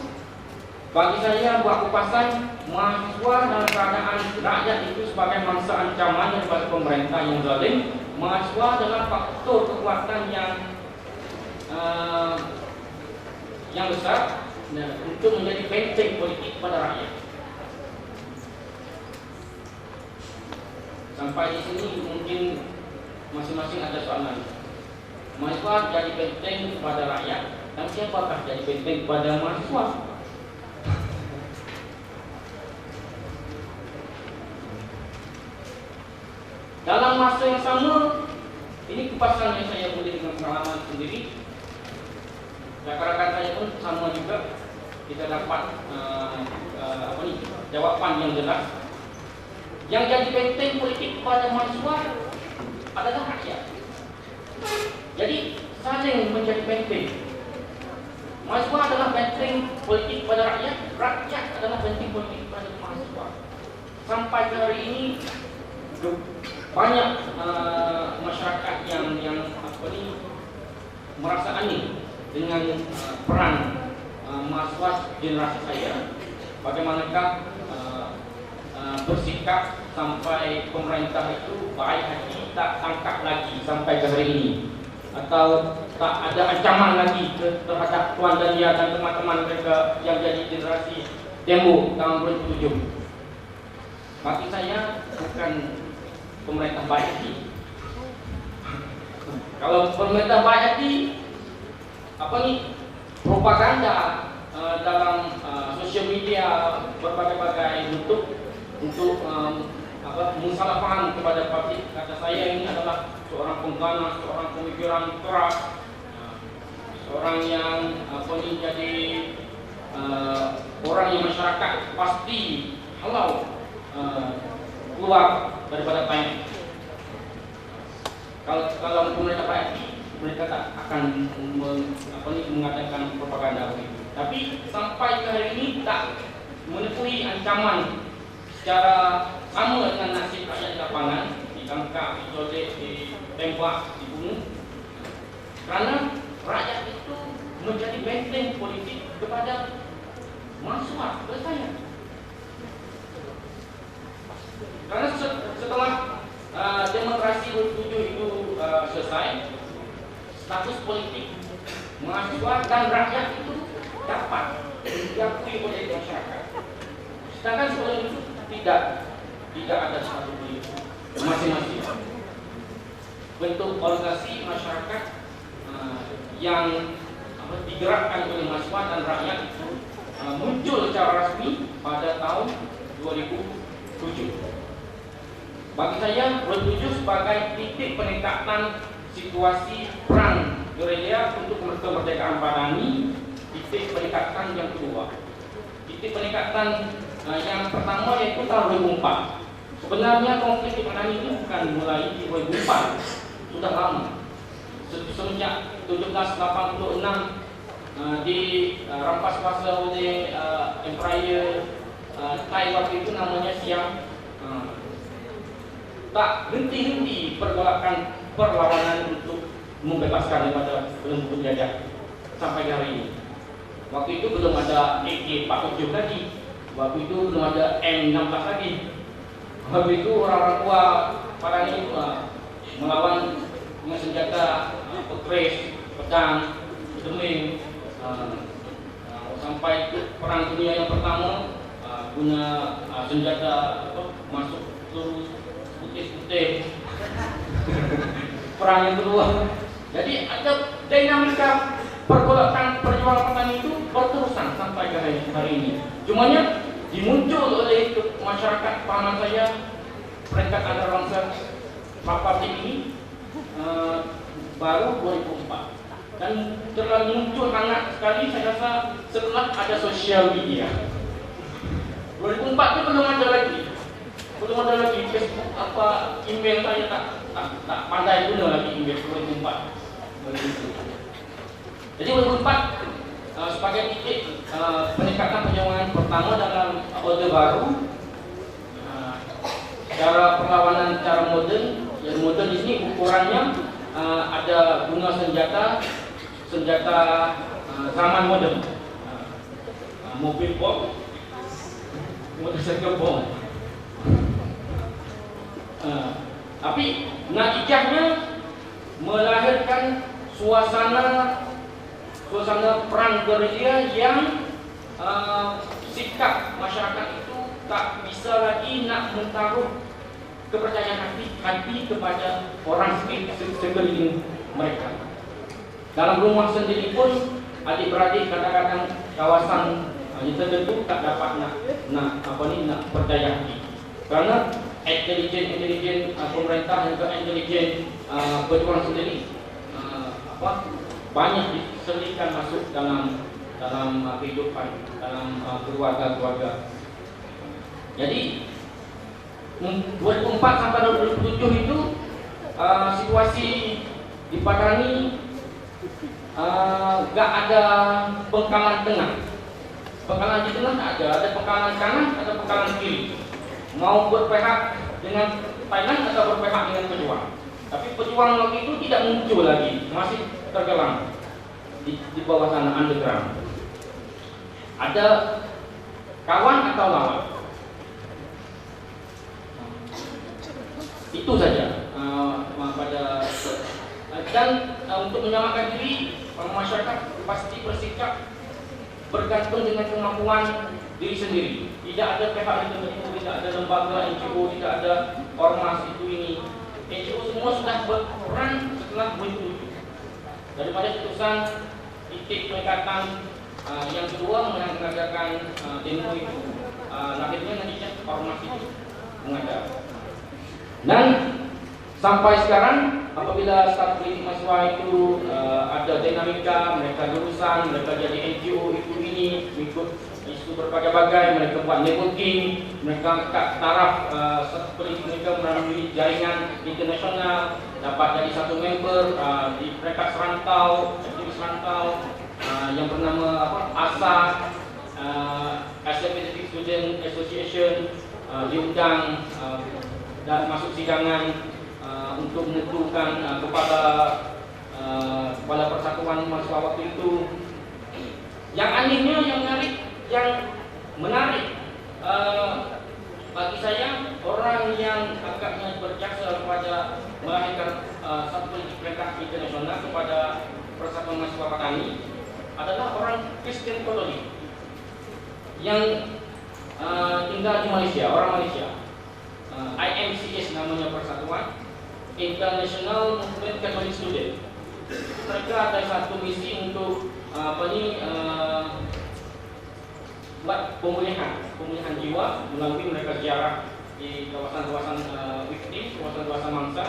Speaker 2: bagi saya buat kupasan mahasiswa dalam keadaan rakyat itu sebagai mangsa ancaman daripada pemerintah yang zalim. Mahasiswa adalah faktor kekuatan yang besar untuk menjadi benteng politik pada rakyat. Sampai di sini mungkin masing-masing ada soalan. Mahasiswa jadi benteng kepada rakyat, dan siapakah jadi benteng kepada mahasiswa? Dalam masa yang sama, ini kupasan yang saya boleh dengan pengalaman sendiri. Rakan-rakan saya pun sama juga, kita dapat jawapan yang jelas. Yang jadi benteng politik kepada mahasiswa adalah rakyat. Jadi saling menjadi benteng. Mahasiswa adalah benteng politik kepada rakyat, rakyat adalah benteng politik kepada mahasiswa. Sampai ke hari ini banyak masyarakat yang merasa aneh dengan peran mahasiswa generasi saya. Bagaimanakah bersikap sampai pemerintah itu baik hati tak tangkap lagi sampai ke hari ini, atau tak ada ancaman lagi terhadap Tuan Dania dan teman-teman mereka yang jadi generasi demo tahun 2007. Bagi saya bukan pemerintah baik hati. Kalau pemerintah baik hati, propaganda dalam sosial media berbagai-bagai bentuk untuk mensalah faham kepada publik. Kata saya ini adalah seorang pengganas, seorang pemikiran keras, seorang yang jadi orang yang masyarakat pasti halau keluar daripada tanya. Kalau pemerintah baik, mereka tak akan mengadakan propaganda begitu. Tapi sampai ke hari ini tak menemui ancaman secara sama dengan nasib rakyat di lapangan, ditangkap, dicolek, ditembak, dibunuh. Kerana rakyat itu menjadi benteng politik kepada mahasiswa, kepada saya. Karena setelah demonstrasi 27 itu selesai, status politik mahasiswa dan rakyat itu dapat diakui oleh masyarakat. Sedangkan sebelum itu tidak ada satu politik. Masing-masing bentuk organisasi masyarakat yang digerakkan oleh mahasiswa dan rakyat itu muncul secara rasmi pada tahun 2007. Bagi saya, 2007 sebagai titik peningkatan situasi perang gerilya untuk kemerdekaan Padani, titik peningkatan yang kedua. Titik peningkatan yang pertama yaitu tahun 2004. Sebenarnya konflik di Padani ini bukan mulai di 2004, sudah lama. Semenjak 1786 dirampas kuasa oleh Empire Thai waktu itu namanya Siam. Tak henti-henti pergolakan perlawanan untuk membebaskan daripada belenggu penjajah sampai hari ini. Waktu itu belum ada AK-47 lagi, waktu itu belum ada M16 lagi. Waktu itu orang-orang tua pada ini melawan dengan senjata petres, pedang, deming, sampai perang dunia yang pertama guna senjata masuk peluru putih-putih. Perang yang kedua. Jadi ada dinamika pergolakan perjuangan petani itu berterusan sampai ke hari ini. Cumanya dimuncul oleh masyarakat paman saya peringkat antarabangsa Papati ini baru 2004 dan telah muncul hangat sekali saya rasa setelah ada sosial media. 2004 itu belum ada lagi Facebook, apa email saya tak pandai guna lagi email 2004. Jadi 2004 sebagai titik peningkatan penjualan pertama dalam Orde Baru. Cara perlawanan cara moden, yang moden di sini ukurannya ada guna senjata zaman moden, mobil bom, motorcycle bom. Tapi natijahnya melahirkan suasana perang gerilya yang sikap masyarakat itu tak bisa lagi nak menaruh kepercayaan hati kepada orang sekeliling mereka. Dalam rumah sendiri pun adik-beradik kadang-kadang kawasan tertentu tak dapat nak percaya hati. Karena intelijen pemerintah dan juga intelijen pejuang sendiri banyak diselipkan masuk dalam kehidupan, dalam keluarga-keluarga. Jadi 2004 sampai 2007 itu situasi di Padani gak ada pengkalan tengah. Pengkalan di tengah tak ada pengkalan kanan, ada pengkalan kiri. Mau berpihak dengan Thailand atau berpihak dengan pejuang. Tapi pejuang waktu itu tidak muncul lagi, masih tergelam di bawah sana underground. Ada kawan atau lawan. Itu saja dan untuk menyelamatkan diri masyarakat pasti bersikap bergantung dengan kemampuan diri sendiri. Tidak ada pihak tertentu, tidak ada lembaga NGO, tidak ada ormas itu ini. NGO semua sudah berperan setelah 2007. Daripada putusan titik peningkatan yang kedua mengadakan demo itu, akhirnya nantinya ormas itu mengadakan. Dan sampai sekarang apabila staf politik mahasiswa itu ada dinamika, mereka lulusan, mereka jadi NGO itu ini, ikut isu berbagai-bagai, mereka buat networking, mereka kat taraf staf politik mereka melalui jaringan internasional, dapat jadi satu member di peringkat serantau, aktivis serantau yang bernama ASA, Asia Pacific Student Association, diundang dan masuk sidangan untuk menentukan kepada persatuan mahasiswa waktu itu. Yang anehnya, yang menarik bagi saya, orang yang agaknya berjasa kepada melahirkan satu politik peringkat internasional kepada persatuan mahasiswa Padani adalah orang Kristen Katolik yang tinggal di Malaysia, orang Malaysia. IMCS namanya persatuan, International Movement Catholic Student. Mereka ada satu misi untuk buat pemulihan jiwa melalui mereka ziarah di kawasan-kawasan victim, kawasan-kawasan mangsa,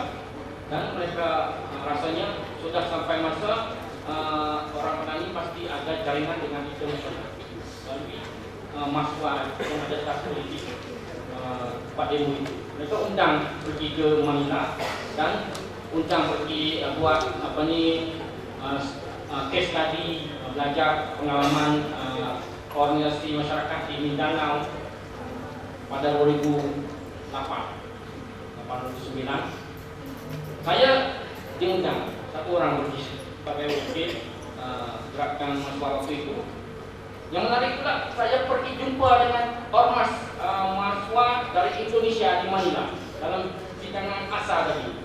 Speaker 2: dan mereka rasanya sudah sampai masa orang Padani pasti ada jaringan dengan internasional melalui mahasiswa yang ada staf politik Pak Demo itu. Mereka undang pergi ke Manila dan undang pergi buat case study, belajar pengalaman organisasi masyarakat di Mindanao pada 2008, 2009. Saya diundang, satu orang pergi sebagai wakil gerakan mahasiswa waktu itu. Yang menarik pula, saya pergi jumpa dengan ormas mahasiswa dari Indonesia di Manila dalam sidangan ASA tadi,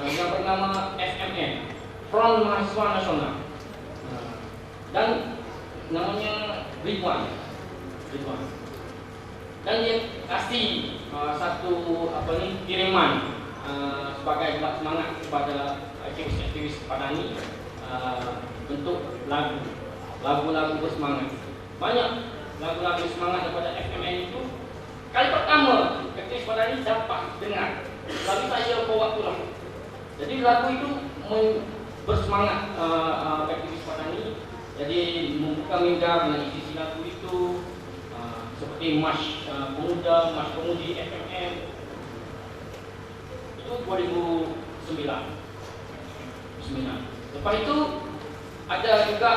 Speaker 2: yang bernama FMN, Front Mahasiswa Nasional, dan namanya Ridwan. Dan dia kasih satu kiriman sebagai semangat kepada aktivis Padani, bentuk lagu-lagu bersemangat. Banyak lagu-lagu semangat daripada FMN itu Kali pertama aktivis Padani dapat dengar, lalu saya bawa pulang. Jadi lagu itu bersemangat aktivis Padani. Jadi membuka minda dengan isi lagu itu, seperti March Pemuda, March Pemudi, FMM. Itu 2009. Lepas itu ada juga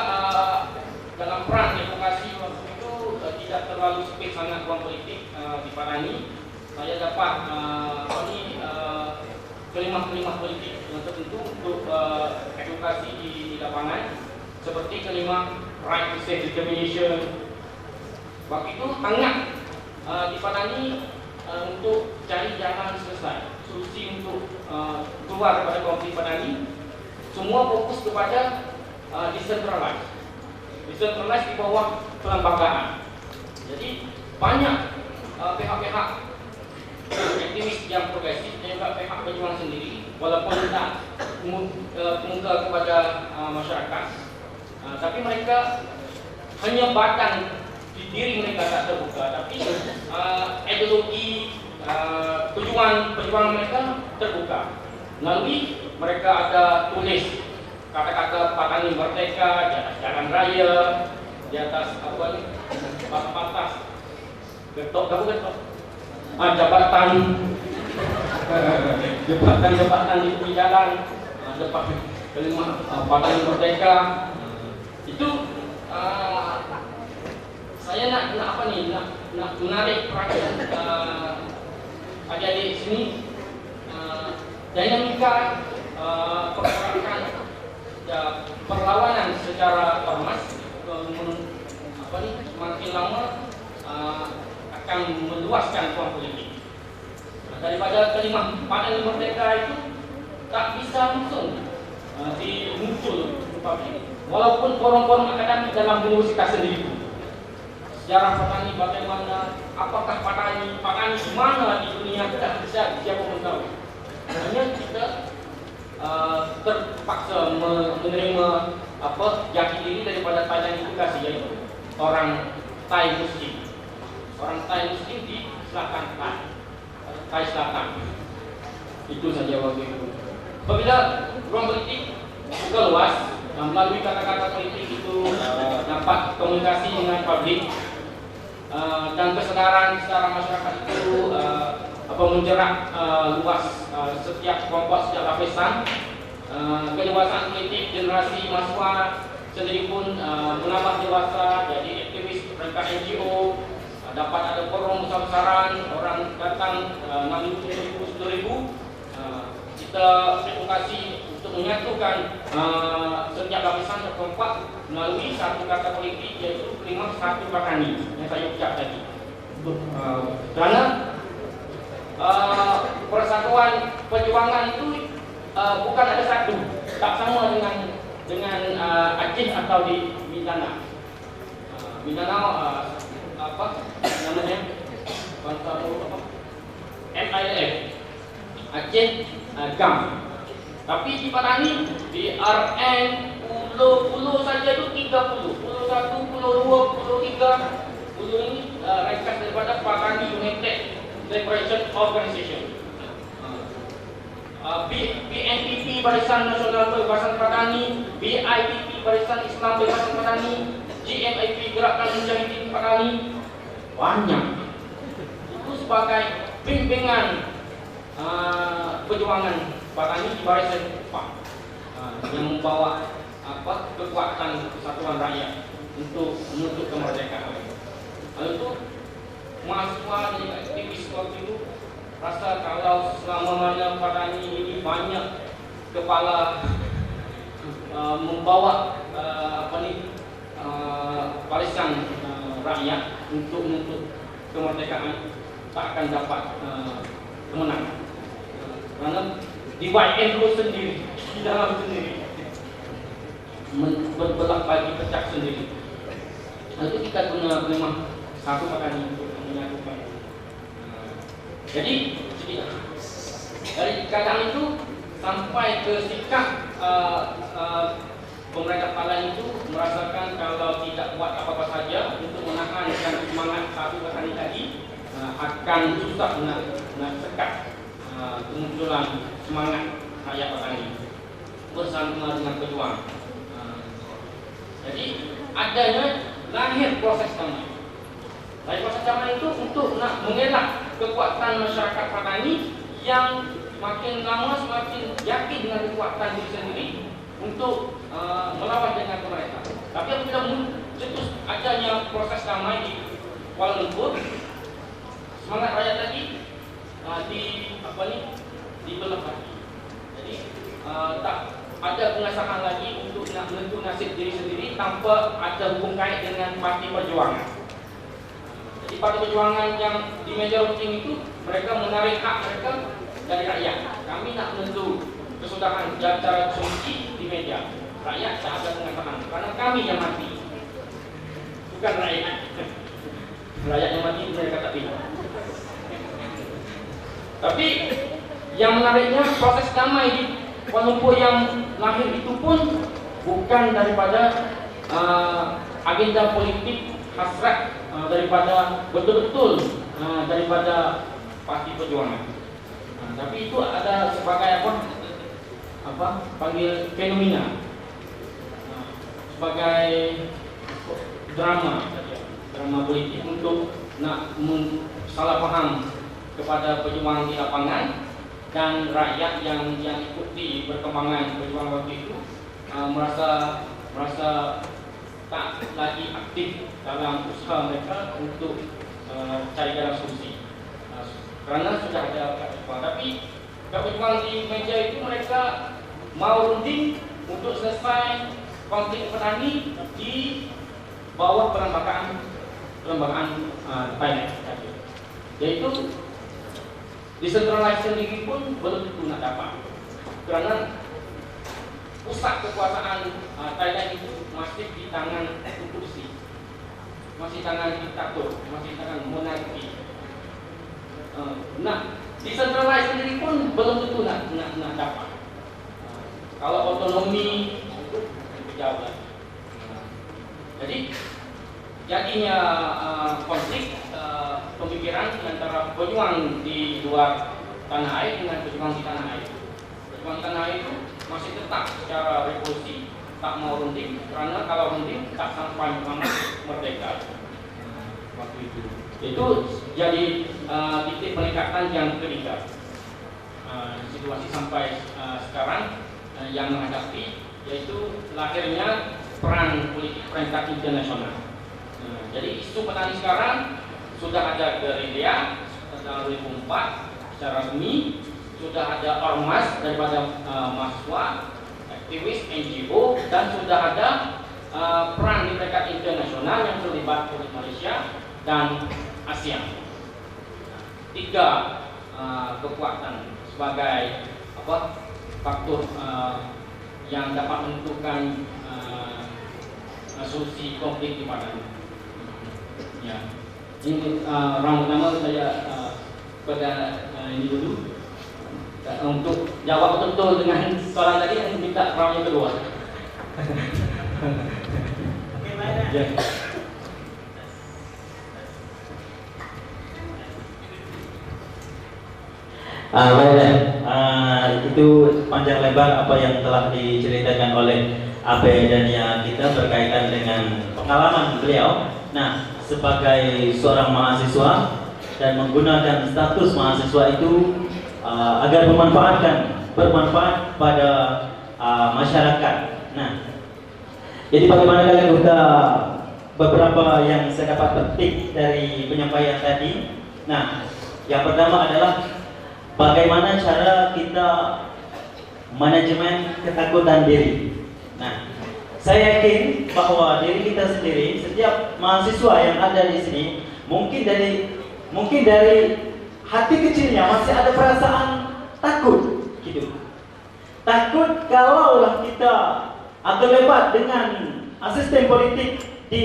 Speaker 2: dalam peran advokasi waktu itu tidak terlalu spek sangat ruang politik di Padani. Saya dapat kelimah-kelimah politik yang tertentu untuk edukasi di lapangan, seperti kelimah right to self determination. Waktu itu hangat di Padani untuk cari jalan selesai, solusi untuk keluar daripada konflik Padani. Semua fokus kepada decentralized di bawah kelembagaan. Jadi banyak pihak-pihak aktivis yang progresif dan juga pihak berjuang sendiri, walaupun tak muka kepada masyarakat, tapi mereka hanya batang di diri mereka tak terbuka, tapi ideologi perjuangan mereka terbuka. Melalui mereka ada tulis kata-kata Padani Merdeka di atas jalan raya, di atas apa ni, batas getok jabatan di tepi jalan, depan kelima Padani Merdeka. Itu saya nak apa ni, nak menarik perhatian adik-adik sini. Dinamika pergerakan perlawanan secara ormas semakin lama akan meluaskan ruang politik. Daripada kelimah Padani Merdeka itu tak bisa langsung dimuncul publik, walaupun forum-forum akademik dalam universitas sendiri. Sejarah Padani bagaimana, apakah Padani di mana di dunia, tidak bisa siapa pun tahu. Hanya kita terpaksa menerima jati diri daripada Thailand edukasi, yaitu orang Thai Muslim. Orang Thai Muslim di selatan Thai Selatan. Itu saja waktu itu. Apabila ruang politik juga luas, melalui kata-kata politik itu dapat komunikasi dengan publik, dan kesadaran secara masyarakat itu menjerat luas setiap kelompok, setiap lapisan. Kedewasaan politik generasi mahasiswa sendiri pun menambah dewasa, jadi aktivis mereka NGO, dapat ada forum besar-besaran, orang datang 6.000, 10.000. Kita edukasi untuk menyatukan setiap lapisan kelompok melalui satu kata politik, yaitu kelimah satu Padani yang saya ucap tadi. Kerana persatuan perjuangan itu bukan ada satu, tak sama dengan Aceh atau di Mindanao. Mindanao apa namanya? MILF. Aceh GAM. Tapi di Padani, di RN, pulau saja itu 30, pulau 1, pulau 2, pulau 3. Pulau ini ringkas daripada Padani United Liberation Organization. BNPP Barisan Nasional Pembebasan Padani, BIPP Barisan Islam Pembebasan Padani, GMIP Gerakan Mujahidin Padani. Banyak. Itu sebagai bimbingan perjuangan Padani di barisan depan, yang membawa kekuatan kesatuan rakyat untuk menuntut kemerdekaan. Lalu itu mahasiswa dan aktivis waktu itu rasa kalau selama mana Padani ini banyak kepala membawa barisan rakyat untuk menuntut kemerdekaan, tak akan dapat kemenangan. Kerana di YN sendiri, di dalam sendiri, berbelah bagi pecah sendiri. Lalu kita guna memang satu Padani untuk menyatukan. Jadi dari keadaan itu sampai ke sikap pemerintah Thailand itu merasakan kalau tidak buat apa-apa saja untuk menahan dan semangat satu Padani tadi, akan susah nak sekat kemunculan semangat rakyat petani bersama dengan pejuang. Jadi adanya lahir proses damai. Lahir proses damai itu untuk nak mengelak kekuatan masyarakat petani yang makin lama semakin yakin dengan kekuatan diri sendiri untuk melawan dengan pemerintah. Tapi apabila mencetus adanya proses damai di Kuala Lumpur, semangat rakyat tadi dibelah lagi. Jadi tak ada pengesahan lagi untuk nak menentu nasib diri sendiri tanpa ada hubung kait dengan parti perjuangan. Jadi parti perjuangan yang di meja rutin itu mereka menarik hak mereka dari rakyat. Kami nak menentu kesudahan secara kunci di meja. Rakyat tak ada pengesahan karena kami yang mati, bukan rakyat. Rakyat yang mati mereka tak pilih. Tapi yang menariknya proses damai di Kuala Lumpur yang lahir itu pun bukan daripada agenda politik hasrat daripada betul-betul daripada parti perjuangan. Tapi itu ada sebagai panggil fenomena, sebagai drama politik untuk nak salah faham kepada pejuang di lapangan dan rakyat yang ikuti perkembangan perjuangan waktu itu merasa tak lagi aktif dalam usaha mereka untuk cari jalan solusi kerana sudah ada perjuangan. Tapi perjuangan di meja itu mereka mau runding untuk selesai konflik petani di bawah perlembagaan Thailand, yaitu decentralisasi sendiri pun belum tentu nak dapat kerana pusat kekuasaan Thailand itu masih di tangan institusi, masih tangan diktator, masih tangan monarki. Nah, decentralisasi sendiri pun belum tentu nak dapat. Kalau otonomi itu lebih jauh lagi. Jadi jadinya konflik pemikiran antara pejuang di luar tanah air dengan pejuang di tanah air. Pejuang di tanah air itu masih tetap secara revolusi tak mau runding kerana kalau runding tak sampai merdeka waktu itu. Itu jadi titik peningkatan yang ketiga. Situasi sampai sekarang yang menghadapi yaitu lahirnya peran politik perintah internasional. Jadi isu petani sekarang sudah ada gerilya tahun 2004 secara resmi, sudah ada ormas daripada mahasiswa, aktivis NGO, dan sudah ada peran di peringkat internasional yang terlibat oleh Malaysia dan ASEAN. Tiga kekuatan sebagai faktor yang dapat menentukan solusi konflik di Padang. Ya, ini round pertama saya pada ini dulu untuk jawab betul dengan soalan tadi, yang minta round yang kedua. Ya.
Speaker 1: Itu panjang lebar apa yang telah diceritakan oleh Abe dan ya kita berkaitan dengan pengalaman beliau. Nah, sebagai seorang mahasiswa dan menggunakan status mahasiswa itu agar bermanfaat pada masyarakat. Nah, jadi bagaimana kalian beberapa yang saya dapat petik dari penyampaian tadi. Nah, yang pertama adalah bagaimana cara kita manajemen ketakutan diri. Nah, saya yakin bahwa diri kita sendiri, setiap mahasiswa yang ada di sini, mungkin dari hati kecilnya masih ada perasaan takut, gitu. Takut kalaulah kita terlibat dengan sistem politik di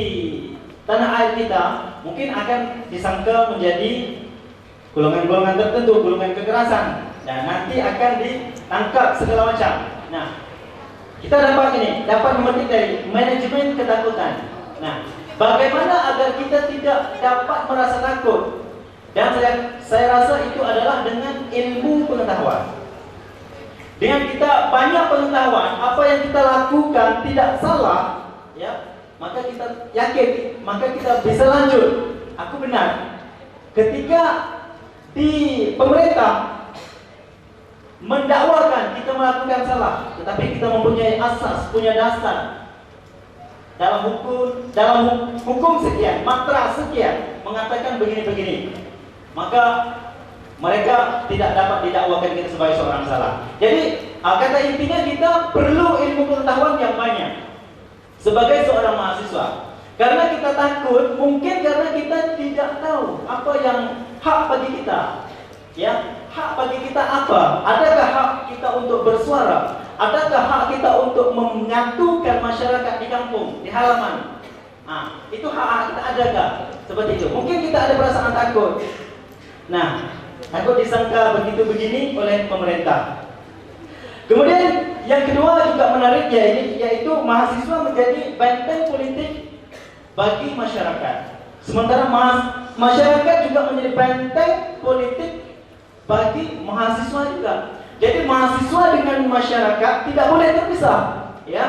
Speaker 1: tanah air kita, mungkin akan disangka menjadi golongan-golongan tertentu, golongan kekerasan, dan nanti akan ditangkap segala macam. Nah, kita dapat memetik dari manajemen ketakutan. Nah, bagaimana agar kita tidak dapat merasa takut? Dan saya rasa itu adalah dengan ilmu pengetahuan. Dengan kita banyak pengetahuan, apa yang kita lakukan tidak salah, ya, maka kita yakin, maka kita bisa lanjut. Aku benar. Ketika di pemerintah mendakwakan kita melakukan salah, tetapi kita mempunyai asas, punya dasar dalam hukum sekian, matra sekian mengatakan begini-begini, maka mereka tidak dapat didakwakan kita sebagai seorang salah. Jadi kata intinya kita perlu ilmu pengetahuan yang banyak sebagai seorang mahasiswa. Karena kita takut, mungkin karena kita tidak tahu apa yang hak bagi kita. Ya, hak bagi kita apa? Adakah hak kita untuk bersuara? Adakah hak kita untuk menyatukan masyarakat di kampung, di halaman? Itu hak kita adakah? Seperti itu. Mungkin kita ada perasaan takut. Nah, takut disangka begitu begini oleh pemerintah. Kemudian yang kedua juga menariknya ini, yaitu mahasiswa menjadi benteng politik bagi masyarakat. Sementara masyarakat juga menjadi benteng politik bagi mahasiswa juga. Jadi mahasiswa dengan masyarakat tidak boleh terpisah, ya.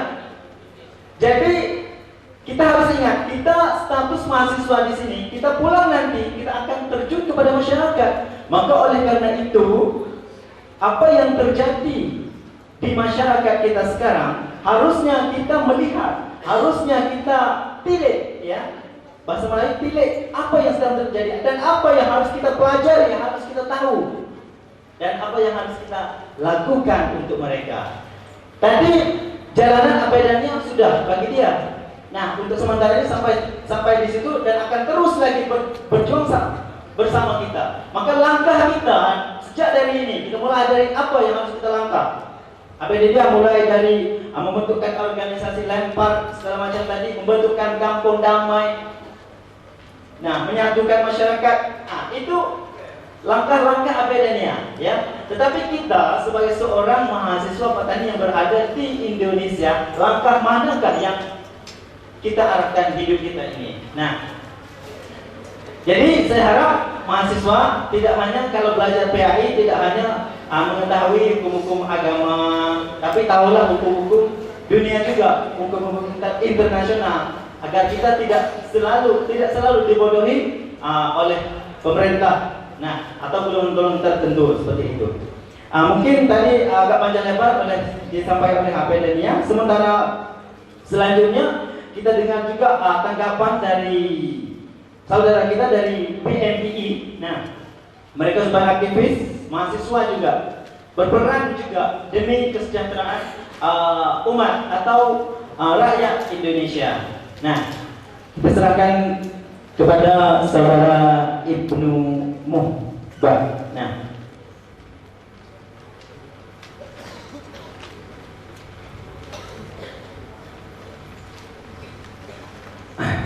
Speaker 1: Jadi kita harus ingat, kita status mahasiswa di sini, kita pulang nanti kita akan terjun kepada masyarakat. Maka oleh karena itu, apa yang terjadi di masyarakat kita sekarang harusnya kita melihat, harusnya kita tilik, ya. Bahasa Melayu tilik apa yang sedang terjadi dan apa yang harus kita pelajari, yang harus kita tahu, dan apa yang harus kita lakukan untuk mereka. Tadi jalanan abaidannya sudah bagi dia. Nah, untuk sementara ini sampai di situ dan akan terus lagi berjuang bersama kita. Maka langkah kita sejak dari ini, kita mulai dari apa yang harus kita langkah. Dia mulai dari membentukkan organisasi lempar segala macam tadi, membentukkan kampung damai. Nah, menyatukan masyarakat. Itu langkah-langkah abaidannya, ya. Tetapi kita sebagai seorang mahasiswa petani yang berada di Indonesia, langkah manakah yang kita arahkan hidup kita ini? Nah, jadi saya harap mahasiswa tidak hanya kalau belajar PAI tidak hanya mengetahui hukum-hukum agama, tapi tahulah hukum-hukum dunia juga, hukum-hukum internasional, agar kita tidak selalu dibodohi oleh pemerintah. Nah, atau golongan tertentu seperti itu. Mungkin tadi agak panjang lebar disampaikan oleh Abedania. Sementara selanjutnya kita dengar juga tanggapan dari saudara kita dari PMII. Nah, mereka sebagai aktivis, mahasiswa juga berperan juga demi kesejahteraan umat atau rakyat Indonesia. Nah, kita serahkan kepada saudara Ibnu Muhbah. Nah,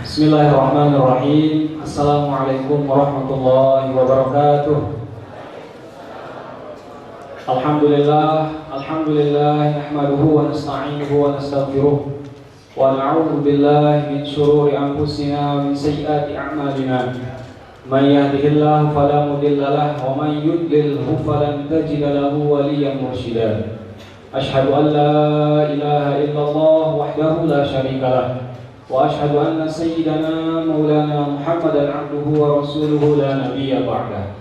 Speaker 3: Bismillahirrahmanirrahim. Assalamualaikum warahmatullahi wabarakatuh. Alhamdulillah nahmaduhu wa nasta'inuhu wa nastaghfiruh wa na'udzu billahi min shururi anfusina wa min sayyiati a'malina. Man yahdihillahu fala mudilla lahu wa man yudlilhu falan tajida lahu waliyyan mursyida. Asyhadu an la ilaha illallah wahdahu la syarika lahu wa asyhadu anna sayyidana maulana Muhammadan abduhu wa rasuluhu la nabiyya ba'dah.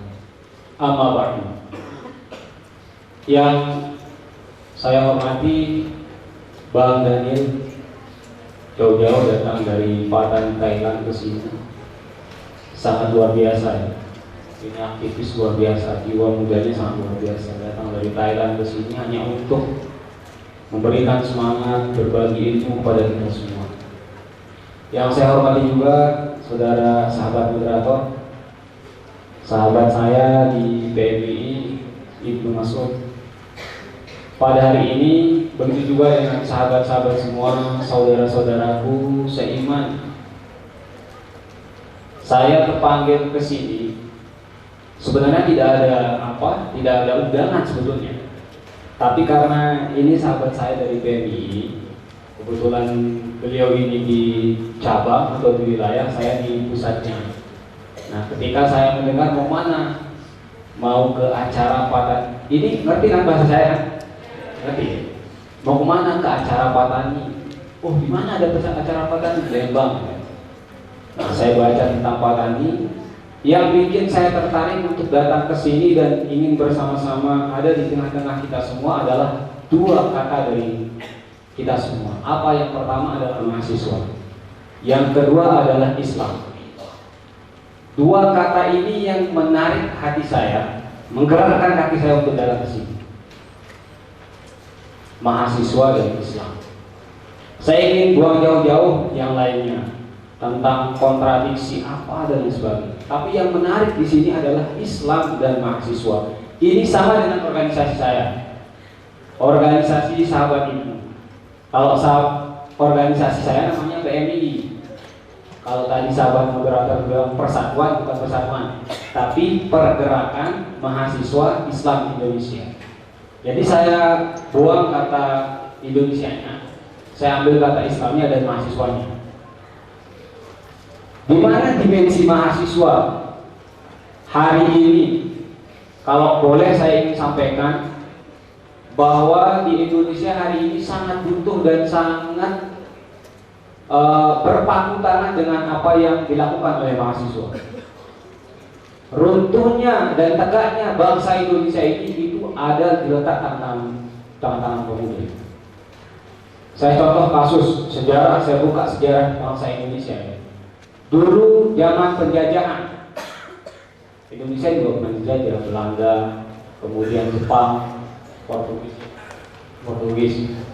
Speaker 3: Amma ba'du. Yang saya hormati Bang Daniel, jauh-jauh datang dari Padang, Thailand ke sini. Sangat luar biasa ya. Ini aktivis luar biasa, jiwa mudanya sangat luar biasa. Datang dari Thailand ke sini hanya untuk memberikan semangat, berbagi ilmu kepada kita semua. Yang saya hormati juga saudara sahabat moderator, sahabat saya di PMII, Ibnu Mas'ud. Pada hari ini begitu juga dengan sahabat-sahabat semua, saudara-saudaraku seiman. Saya terpanggil ke sini sebenarnya tidak ada undangan sebetulnya. Tapi karena ini sahabat saya dari PMII, kebetulan beliau ini di cabang atau di wilayah, saya di pusatnya. Nah, ketika saya mendengar mau mana, mau ke acara Patani, ini ngerti kan bahasa saya? Ngerti? Mau kemana? Ke acara Patani. Oh, di mana ada acara Patani? Lembang. Nah, saya baca tentang Patani. Yang bikin saya tertarik untuk datang ke sini dan ingin bersama-sama ada di tengah-tengah kita semua adalah dua kata dari kita semua. Apa yang pertama adalah mahasiswa, yang kedua adalah Islam. Dua kata ini yang menarik hati saya, menggerakkan hati saya untuk datang ke sini. Mahasiswa dan Islam. Saya ingin buang jauh-jauh yang lainnya tentang kontradiksi apa dan sebagainya. Tapi yang menarik di sini adalah Islam dan mahasiswa. Ini sama dengan organisasi saya, organisasi sahabat ilmu. Kalau organisasi saya namanya PMI. Kalau tadi sahabat moderator bilang persatuan, bukan persatuan, tapi pergerakan mahasiswa Islam Indonesia. Jadi saya buang kata Indonesianya, saya ambil kata Islamnya dan mahasiswanya. Di mana dimensi mahasiswa hari ini? Kalau boleh saya ingin sampaikan bahwa di Indonesia hari ini sangat butuh dan sangat berpangku tangan dengan apa yang dilakukan oleh mahasiswa. Runtuhnya dan tegaknya bangsa Indonesia ini itu ada diletakkan tangan-tangan pemuda. Saya contoh kasus sejarah, saya buka sejarah bangsa Indonesia. Dulu zaman penjajahan, Indonesia juga pernah dijajah, Belanda, kemudian Jepang, Portugis.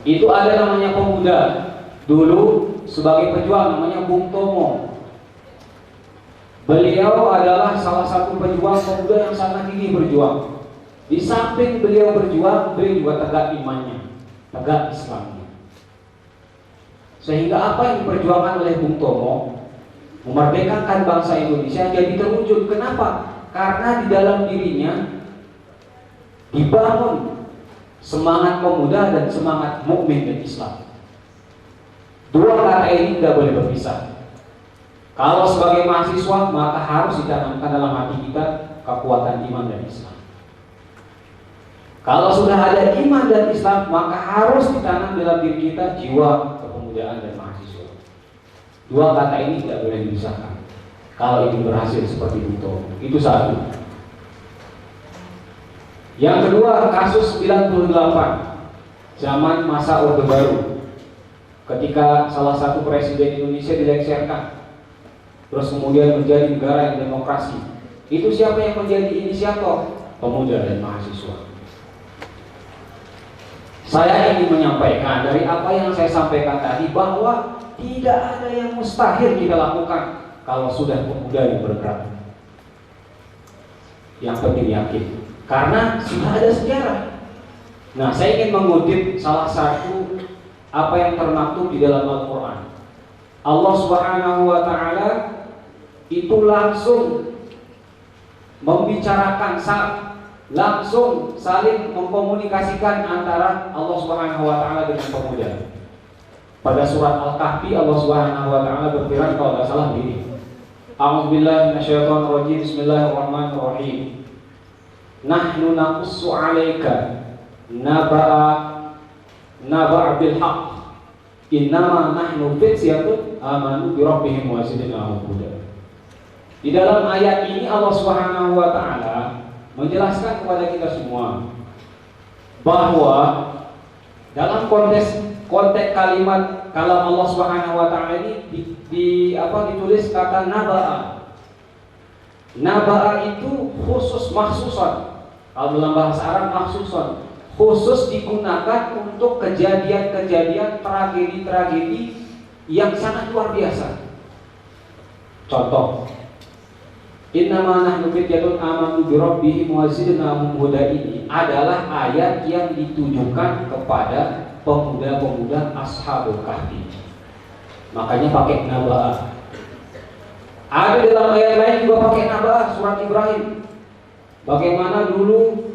Speaker 3: Itu ada namanya pemuda. Dulu sebagai pejuang namanya Bung Tomo. Beliau adalah salah satu pejuang pemuda yang sangat gigih berjuang. Di samping beliau berjuang, beliau juga tegak imannya, tegak Islamnya. Sehingga apa yang diperjuangkan oleh Bung Tomo, memerdekakan bangsa Indonesia, jadi terwujud. Kenapa? Karena di dalam dirinya dibangun semangat pemuda dan semangat mukmin dan Islam. Dua kata ini tidak boleh berpisah. Kalau sebagai mahasiswa, maka harus ditanamkan dalam hati kita kekuatan iman dan Islam. Kalau sudah ada iman dan Islam, maka harus ditanam dalam diri kita jiwa kepemudaan dan mahasiswa. Dua kata ini tidak boleh dipisahkan. Kalau ingin berhasil seperti itu, itu satu. Yang kedua, kasus 98, zaman masa Orde Baru, ketika salah satu presiden Indonesia dilengsarkan, terus kemudian menjadi negara yang demokrasi. Itu siapa yang menjadi inisiator? Pemuda dan mahasiswa. Saya ingin menyampaikan dari apa yang saya sampaikan tadi, bahwa tidak ada yang mustahil kita lakukan kalau sudah pemuda yang bergerak. Yang penting yakin, karena sudah ada sejarah. Nah, saya ingin mengutip salah satu apa yang termaktub di dalam Al-Quran. Allah Subhanahu wa Ta'ala itu langsung membicarakan, langsung saling mengkomunikasikan antara Allah Subhanahu wa Ta'ala dengan pemuda. Pada surat Al-Kahfi, Allah Subhanahu wa Ta'ala berfirman, kalau tidak salah begini, A'udzubillahi minasyaitonirrajim, Bismillahirrahmanirrahim. Nahnu naqussu 'alaika naba'a bil haqq. Innama nahnu fityatun amanu bi rabbihim wa zidnahum huda. Di dalam ayat ini Allah Subhanahu wa Ta'ala menjelaskan kepada kita semua bahwa dalam konteks kalimat kalam Allah Subhanahu wa Ta'ala ini ditulis kata naba'a. Naba'a itu khusus mahsusan. Kalau dalam bahasa Arab mahsusan, khusus digunakan untuk kejadian-kejadian tragedi-tragedi yang sangat luar biasa. Contoh, innama nahnu fityatun amanu bi rabbihim wa zidnahum huda, ini adalah ayat yang ditujukan kepada pemuda-pemuda Ashabul Kahfi. Makanya pakai naba'ah. Ada dalam ayat lain juga pakai naba'ah, surat Ibrahim. Bagaimana dulu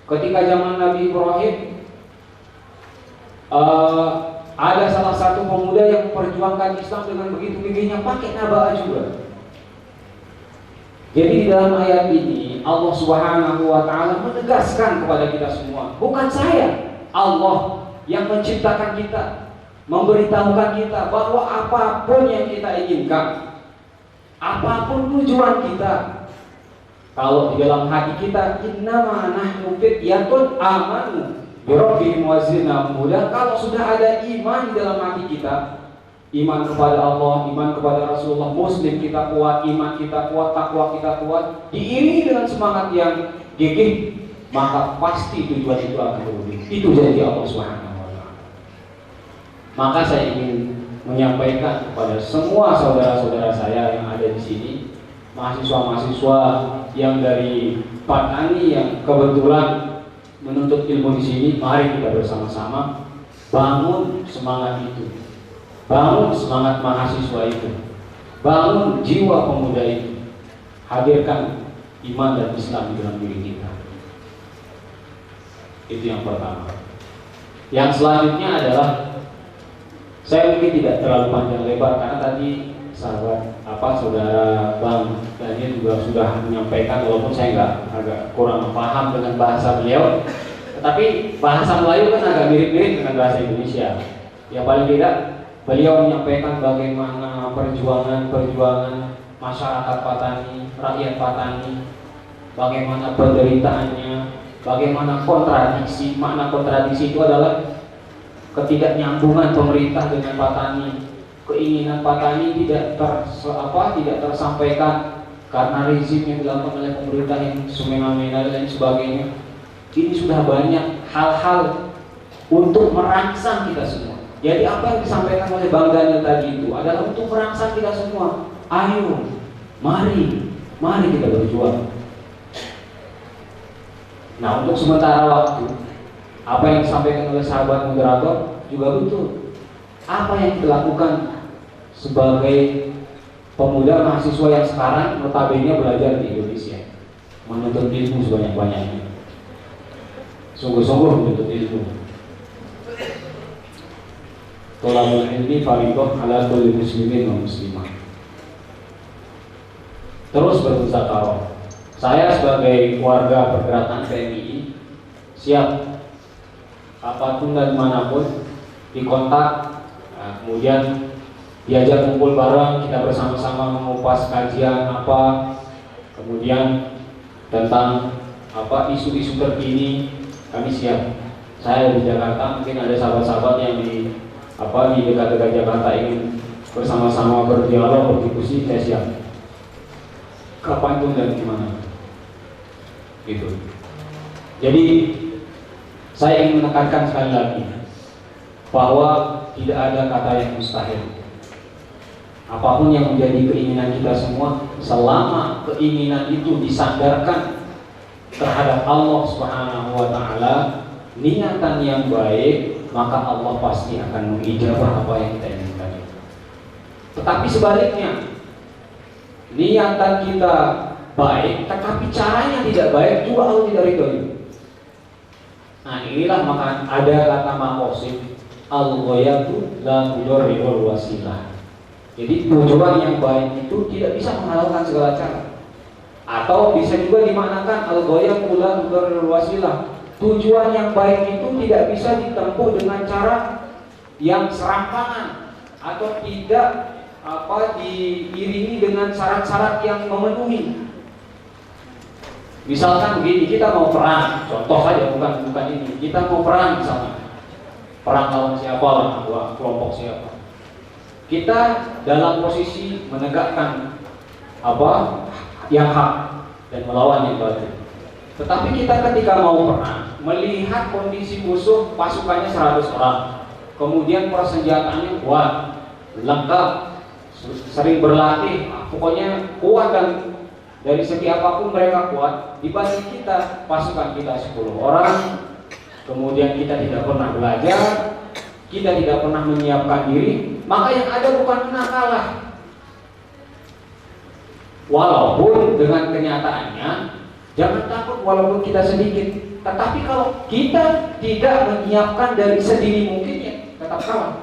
Speaker 3: ketika zaman Nabi Ibrahim ada salah satu pemuda yang memperjuangkan Islam dengan begitu gigihnya, pakai naba'ah juga. Jadi di dalam ayat ini Allah Subhanahu wa taala menegaskan kepada kita semua, bukan saya, Allah yang menciptakan kita, memberitahukan kita bahwa apapun yang kita inginkan, apapun tujuan kita, kalau di dalam hati kita innama nahnu fityatun amanu bi rabbihim wa zidnahum huda, kalau sudah ada iman di dalam hati kita, iman kepada Allah, iman kepada Rasulullah, Muslim kita kuat, iman kita kuat, takwa kita kuat, diiringi dengan semangat yang gigih, maka pasti tujuan itu akan terwujud. Itu janji Allah Subhanahu wa taala. Maka saya ingin menyampaikan kepada semua saudara-saudara saya yang ada di sini, mahasiswa-mahasiswa yang dari Patani yang kebetulan menuntut ilmu di sini, mari kita bersama-sama bangun semangat itu. Bangun semangat mahasiswa itu, bangun jiwa pemuda itu, hadirkan iman dan Islam di dalam diri kita. Itu yang pertama. Yang selanjutnya adalah, saya mungkin tidak terlalu panjang lebar karena tadi saudara Bang Daniel juga sudah menyampaikan, walaupun saya agak kurang paham dengan bahasa beliau, tetapi bahasa Melayu kan agak mirip-mirip dengan bahasa Indonesia. Ya paling tidak beliau menyampaikan bagaimana perjuangan masyarakat Patani, rakyat Patani, bagaimana penderitaannya, bagaimana kontradiksi. Makna kontradiksi itu adalah ketidaknyambungan pemerintah dengan Patani, keinginan Patani tidak tersampaikan karena rezim yang dilakukan oleh pemerintah yang semena-mena dan sebagainya. Ini sudah banyak hal-hal untuk merangsang kita semua. Jadi apa yang disampaikan oleh Bang Daniel tadi itu adalah untuk merangsang kita semua. Ayo, mari kita berjuang. Nah, untuk sementara waktu, apa yang disampaikan oleh sahabat moderator juga betul. Apa yang kita lakukan sebagai pemuda mahasiswa yang sekarang notabene belajar di Indonesia, menuntut ilmu sebanyak-banyaknya, sungguh-sungguh menuntut ilmu. Tolabul ilmi fardhu ala kulli muslimin wa muslimah. Terus bermuzakarah. Saya sebagai warga pergerakan PMI siap apapun dan manapun dikontak, kemudian diajak kumpul bareng, kita bersama-sama mengupas kajian apa, kemudian tentang isu-isu terkini, kami siap. Saya di Jakarta, mungkin ada sahabat-sahabat yang di dekat-dekat Jakarta ingin bersama-sama berdialog, berdiskusi, saya siap. Kapan pun dan gimana, gitu. Jadi saya ingin menekankan sekali lagi bahwa tidak ada kata yang mustahil. Apapun yang menjadi keinginan kita semua, selama keinginan itu disandarkan terhadap Allah Subhanahu wa taala, niatan yang baik, maka Allah pasti akan mengijabah apa yang kita inginkan. Tetapi sebaliknya, niatan kita baik, tetapi caranya tidak baik, juga Allah tidak ridhoi. Nah, inilah maka ada kata maqasid, al-ghayatu la tudorrul wasilah. Jadi tujuan yang baik itu tidak bisa menghalalkan segala cara. Atau bisa juga dimaknakan al-ghayatu la tudorrul wasilah. Tujuan yang baik itu tidak bisa ditempuh dengan cara yang serampangan atau tidak diiringi dengan syarat-syarat yang memenuhi. Misalkan begini, kita mau perang, contoh saja, bukan ini, kita mau perang misalnya, perang lawan siapa lah, kelompok siapa. Kita dalam posisi menegakkan yang hak dan melawan yang batil. Tetapi kita ketika mau perang, melihat kondisi musuh pasukannya 100 orang, kemudian persenjataannya kuat, lengkap, sering berlatih, pokoknya kuat, dan dari segi apapun mereka kuat. Dibanding kita, pasukan kita 10 orang, kemudian kita tidak pernah belajar, kita tidak pernah menyiapkan diri, maka yang ada bukan menang kalah. Walaupun dengan kenyataannya, jangan takut walaupun kita sedikit, tetapi kalau kita tidak menyiapkan dari sedini mungkin, ya tetap kalah.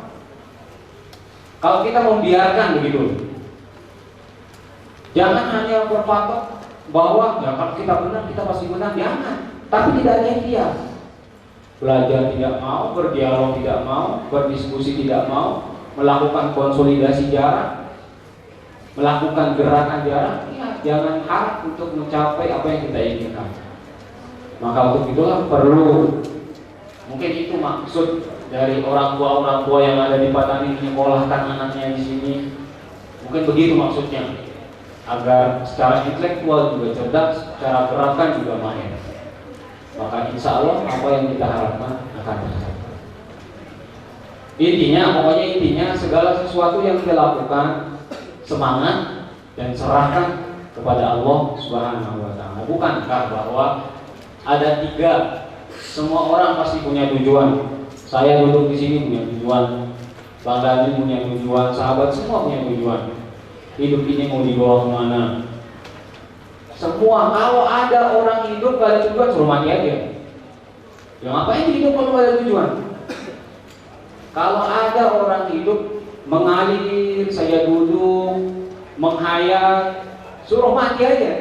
Speaker 3: Kalau kita membiarkan begitu, Jangan hanya berpatok bahwa ya kalau kita benar kita pasti benar, jangan. Tapi tidak ada ikhtiar. Belajar tidak mau, berdialog tidak mau, berdiskusi tidak mau, melakukan konsolidasi jarak, melakukan gerakan jarak, ya jangan harap untuk mencapai apa yang kita inginkan. Maka untuk itulah perlu, mungkin itu maksud dari orang tua yang ada di Patani menyekolahkan anaknya di sini. Mungkin begitu maksudnya, agar secara intelektual juga cerdas, secara gerakan juga mahir. Maka insya Allah apa yang kita harapkan akan tercapai. Intinya segala sesuatu yang kita lakukan, semangat dan serahkan kepada Allah Subhanahu wa Ta'ala. Bukankah bahwa ada 3, semua orang pasti punya tujuan. Saya duduk di sini punya tujuan, Bang Dani punya tujuan, sahabat semua punya tujuan. Hidup ini mau dibawa kemana? Semua, kalau ada orang hidup gak ada tujuan, suruh mati aja. Ya ngapain hidup kalau gak ada tujuan? Kalau ada orang hidup mengalir saja duduk, menghayal, suruh mati aja.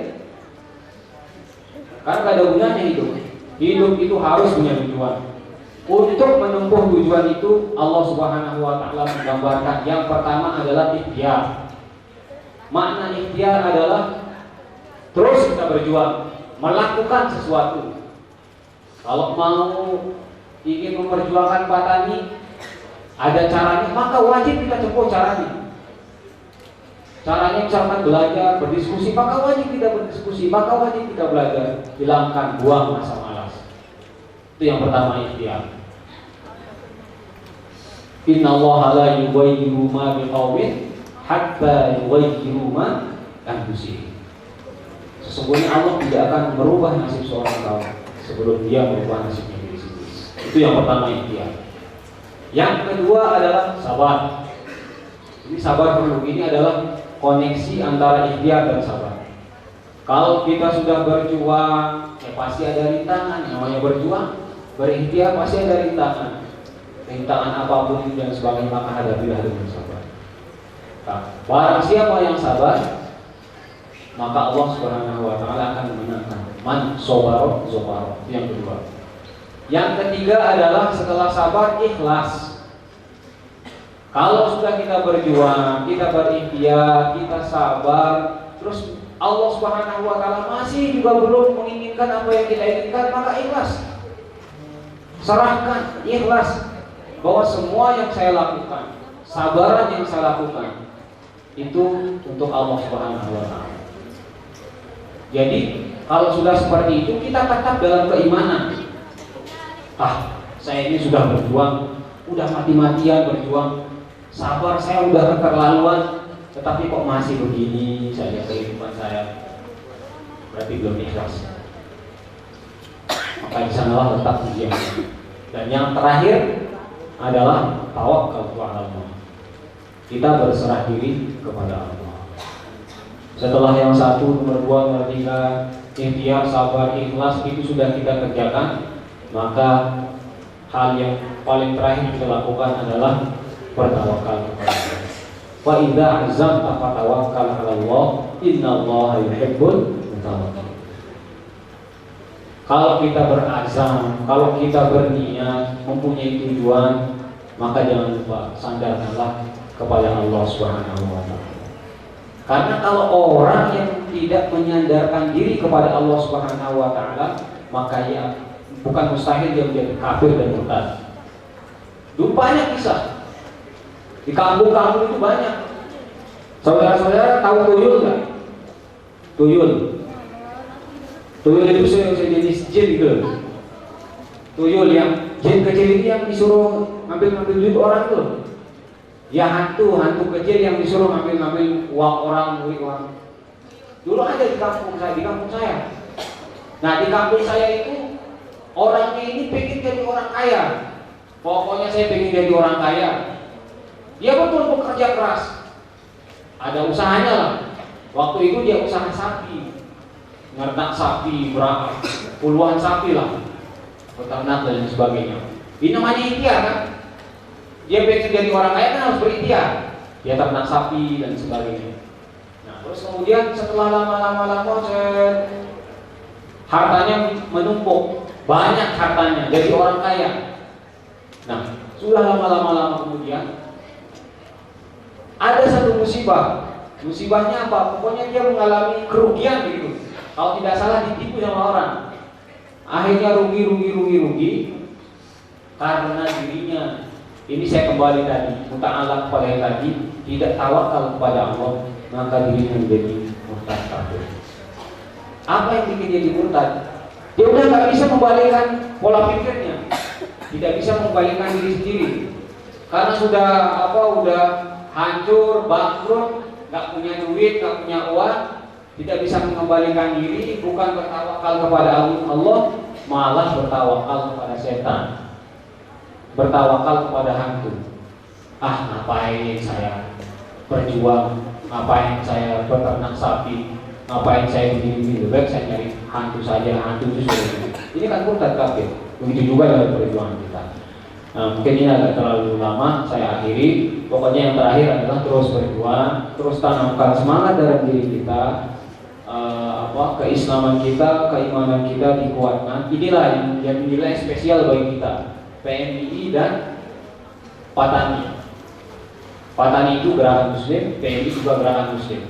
Speaker 3: Karena gak ada gunanya hidup. Hidup itu harus punya tujuan. Untuk menempuh tujuan itu Allah Subhanahu wa Ta'ala menggambarkan yang pertama adalah ikhtiar. Makna ikhtiar adalah terus kita berjuang, melakukan sesuatu. Kalau mau ingin memperjuangkan Patani, ada caranya, maka wajib kita tempuh caranya. Caranya misalkan belajar, berdiskusi, maka wajib kita berdiskusi, maka wajib kita belajar. Hilangkan, buang rasa malas. Itu yang pertama, ikhtiar. Innallaha la yughayyiru ma biqaumin hatta yughayyiru ma anfusihim. Sesungguhnya Allah tidak akan merubah nasib seorang kaum sebelum dia merubah nasibnya diri sendiri. Itu yang pertama, ikhtiar. Yang kedua adalah sabar. Ini sabar perlu. Ini adalah koneksi antara ikhtiar dan sabar. Kalau kita sudah berjuang, ya pasti ada rintangan. Namanya berjuang, berikhtiar pasti ada rintangan. Rintangan apapun dan sebagainya, maka hadapilah dengan sabar. Nah, barang siapa yang sabar, maka Allah Subhanahu wa Ta'ala akan memenangkan. Man sobaro zobaro. Itu yang kedua. Yang ketiga adalah setelah sabar, ikhlas. Kalau sudah kita berjuang, kita berikhtiar, kita sabar, terus Allah Subhanahu wa Ta'ala masih juga belum menginginkan apa yang kita inginkan, maka ikhlas. Serahkan, ikhlas bahwa semua yang saya lakukan, sabaran yang saya lakukan itu untuk Allah Subhanahu wa Ta'ala. Jadi kalau sudah seperti itu, kita tetap dalam keimanan. Saya ini sudah berjuang, udah mati-matian berjuang, sabar saya udah keterlaluan, tetapi kok masih begini saja kehidupan saya, berarti belum ikhlas. Maka di sanalah letak ujiannya. Dan yang terakhir adalah tawakkal ala Allah. Kita berserah diri kepada Allah. Setelah yang satu, nomor 2, nomor 3, ikhtiar, sabar, ikhlas itu sudah kita kerjakan, maka hal yang paling terakhir kita lakukan adalah bertawakal kepada Allah. Wa idza azamta fatawakkal 'ala Allah, innallaha yuhibbul mutawakkilin. Kalau kita berazam, kalau kita berniat, mempunyai tujuan, maka jangan lupa sandarkanlah kepada Allah Subhanahu wa Ta'ala. Karena kalau orang yang tidak menyandarkan diri kepada Allah Subhanahu wa Ta'ala, maka ya bukan mustahil dia menjadi kafir dan murtad. Dulu banyak kisah di kampung-kampung itu banyak. Saudara-saudara tahu tuyul nggak? Tuyul itu sejenis jin gitu. Tuyul yang jin kecil ini yang disuruh ngambil duit orang tuh. Ya hantu kecil yang disuruh ngambil uang orang, uang. Dulu ada di kampung saya. Nah di kampung saya itu orangnya ini pengen jadi orang kaya. Pokoknya saya pengen jadi orang kaya. Dia betul bekerja keras. Ada usahanya lah. Waktu itu dia usaha sapi, ngernak sapi berapa, puluhan sapi lah, peternak dan sebagainya. Ini namanya ikhtiar kan? Dia pengen jadi orang kaya kan harus berikhtiar. Dia ternak sapi dan sebagainya. Nah, Terus kemudian setelah lama-lama hartanya menumpuk, banyak hartanya, jadi orang kaya. Nah, sudah lama-lama kemudian ada satu musibah. Musibahnya apa? Pokoknya dia mengalami kerugian gitu. Kalau tidak salah ditipu sama orang. Akhirnya rugi karena dirinya. Ini saya kembali tadi, muta'alaq pada yang tadi, tidak tawakal kepada Allah, maka dirinya menjadi murtad kafir. Apa yang bikin dia murtad? Dia udah nggak bisa membalikkan pola pikirnya, tidak bisa membalikkan diri sendiri, karena udah hancur, bangkrut, nggak punya duit, nggak punya uang, tidak bisa mengembalikan diri, bukan bertawakal kepada Allah, malah bertawakal kepada setan, bertawakal kepada hantu. Ngapain saya berjuang, ngapain saya beternak sapi, ngapain saya begini, lebih baik saya nyari hantu saja, hantu itu sudah. Ini kan murtad kafir. Begitu juga dalam perjuangan kita. Mungkin ini agak terlalu lama, saya akhiri. Pokoknya yang terakhir adalah terus berjuang, terus tanamkan semangat dalam diri kita, keislaman kita, keimanan kita dikuatkan. Inilah yang nilai spesial bagi kita, PMII dan Patani. Patani itu gerakan Muslim, PMII juga gerakan Muslim.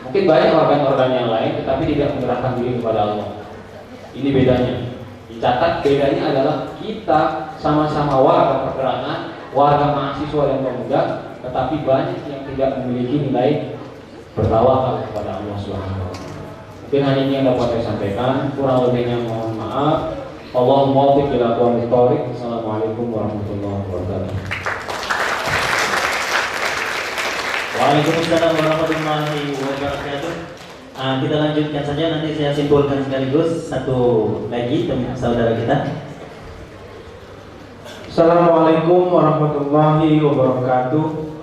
Speaker 3: Mungkin banyak organ-organ yang lain, tetapi tidak menggerakkan diri kepada Allah. Ini bedanya. Dicatat bedanya adalah kita sama-sama warga pergerakan, warga mahasiswa dan pemuda, tetapi banyak yang tidak memiliki nilai bertawakal kepada Allah Subhanahu wa taala. Mungkin hanya ini yang dapat saya sampaikan, kurang lebihnya mohon maaf. Allahumma waffiq ila aqwamit thoriq. Assalamualaikum warahmatullahi wabarakatuh.
Speaker 1: Waalaikumsalam warahmatullahi wabarakatuh. Kita lanjutkan saja, nanti saya simpulkan sekaligus satu lagi teman saudara kita.
Speaker 4: Assalamualaikum warahmatullahi wabarakatuh.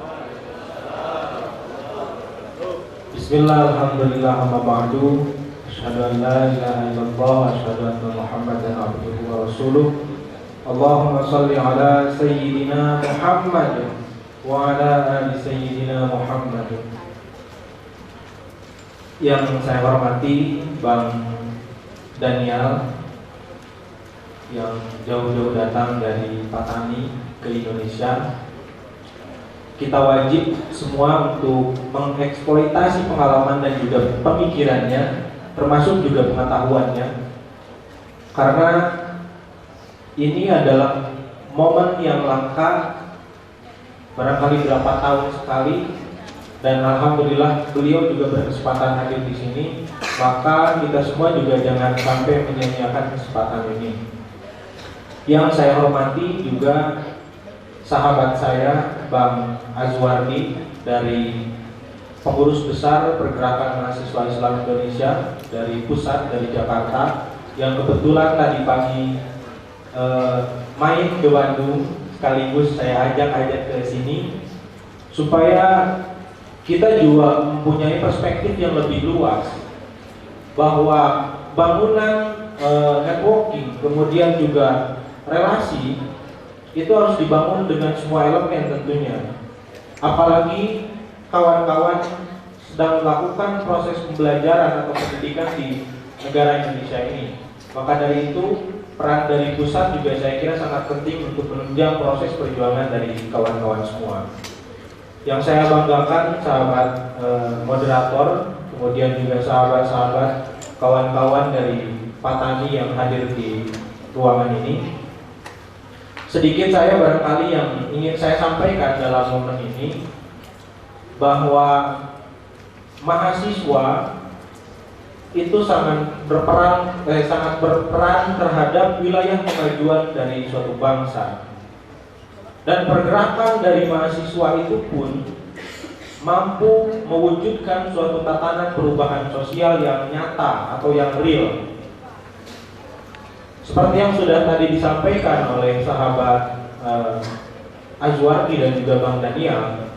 Speaker 4: Bismillah, alhamdulillah, amma ba'du. Asyhadu an la ilaha illallah wa asyhadu anna Muhammadan abduhu wa rasuluh. Allahumma shalli ala sayyidina Muhammad wa ala ali sayyidina Muhammad. Yang saya hormati Bang Daniel yang jauh-jauh datang dari Patani ke Indonesia. Kita wajib semua untuk mengeksploitasi pengalaman dan juga pemikirannya, termasuk juga pengetahuannya, karena ini adalah momen yang langka, barangkali berapa tahun sekali. Dan alhamdulillah beliau juga berkesempatan hadir di sini. Maka kita semua juga jangan sampai menyia-nyiakan kesempatan ini. Yang saya hormati juga sahabat saya Bang Azwardi dari pengurus besar Pergerakan Mahasiswa Islam Indonesia dari pusat, dari Jakarta, yang kebetulan tadi pagi main ke Bandung, sekaligus saya ajak ke sini supaya kita juga mempunyai perspektif yang lebih luas bahwa bangunan networking, kemudian juga relasi itu harus dibangun dengan semua elemen tentunya. Apalagi kawan-kawan sedang melakukan proses pembelajaran atau pendidikan di negara Indonesia ini. Maka dari itu peran dari pusat juga saya kira sangat penting untuk menunjang proses perjuangan dari kawan-kawan semua. Yang saya banggakan sahabat moderator, kemudian juga sahabat-sahabat kawan-kawan dari Patani yang hadir di ruangan ini. Sedikit saya barangkali yang ingin saya sampaikan dalam momen ini, bahwa mahasiswa itu sangat berperan terhadap wilayah kemajuan dari suatu bangsa. Dan pergerakan dari mahasiswa itu pun mampu mewujudkan suatu tatanan perubahan sosial yang nyata atau yang real. Seperti yang sudah tadi disampaikan oleh sahabat Azwardi dan juga Bang Daniel,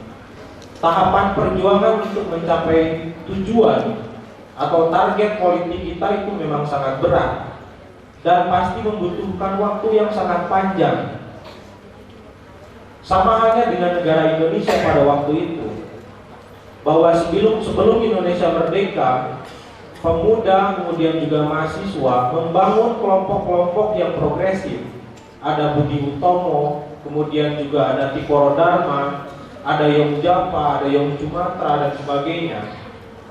Speaker 4: tahapan perjuangan untuk mencapai tujuan atau target politik kita itu memang sangat berat dan pasti membutuhkan waktu yang sangat panjang. Sama halnya dengan negara Indonesia pada waktu itu. bahwa sebelum Indonesia merdeka, pemuda kemudian juga mahasiswa membangun kelompok-kelompok yang progresif. Ada Budi Utomo, kemudian juga ada Tiporo Dharma, ada Yong Japa, ada Yong Sumatra dan sebagainya.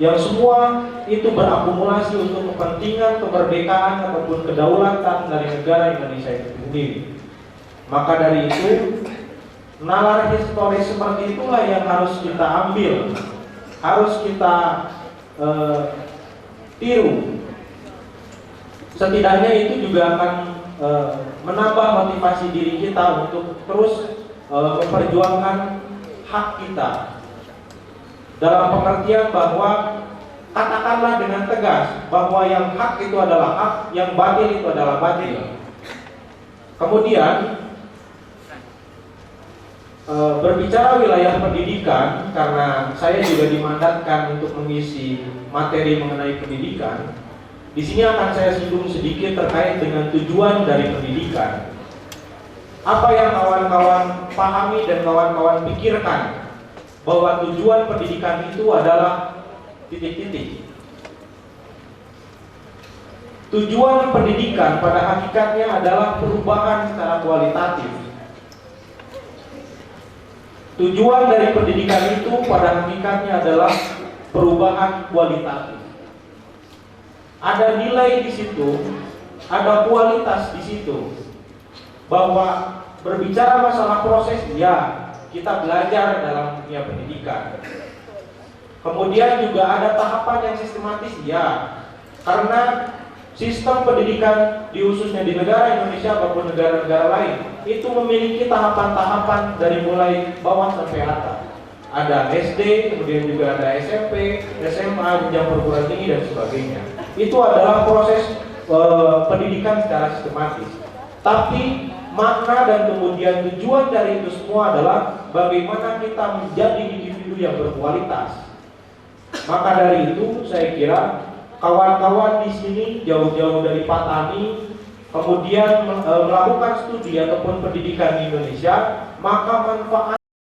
Speaker 4: Yang semua itu berakumulasi untuk kepentingan kemerdekaan ataupun kedaulatan dari negara Indonesia itu sendiri. Maka dari itu, nalar historis seperti itulah yang harus kita ambil, harus kita tiru. Setidaknya itu juga akan menambah motivasi diri kita untuk terus memperjuangkan hak kita. Dalam pengertian bahwa katakanlah dengan tegas bahwa yang hak itu adalah hak, yang batil itu adalah batil. Kemudian berbicara wilayah pendidikan, karena saya juga dimandatkan untuk mengisi materi mengenai pendidikan. Di sini akan saya singgung sedikit terkait dengan tujuan dari pendidikan. Apa yang kawan-kawan pahami dan kawan-kawan pikirkan bahwa tujuan pendidikan itu adalah titik-titik. Tujuan pendidikan pada hakikatnya adalah perubahan secara kualitatif. Tujuan dari pendidikan itu pada hakikatnya adalah perubahan kualitatif. Ada nilai di situ, ada kualitas di situ. Bahwa berbicara masalah proses, ya, kita belajar dalam dunia pendidikan. Kemudian juga ada tahapan yang sistematis, ya, karena sistem pendidikan di khususnya di negara Indonesia maupun negara-negara lain itu memiliki tahapan-tahapan dari mulai bawah sampai atas. Ada SD, kemudian juga ada SMP, SMA, jenjang perguruan tinggi dan sebagainya. Itu adalah proses pendidikan secara sistematis. Tapi makna dan kemudian tujuan dari itu semua adalah bagaimana kita menjadi individu yang berkualitas. Maka dari itu saya kira kawan-kawan di sini jauh-jauh dari Patani kemudian melakukan studi ataupun pendidikan di Indonesia, maka manfaat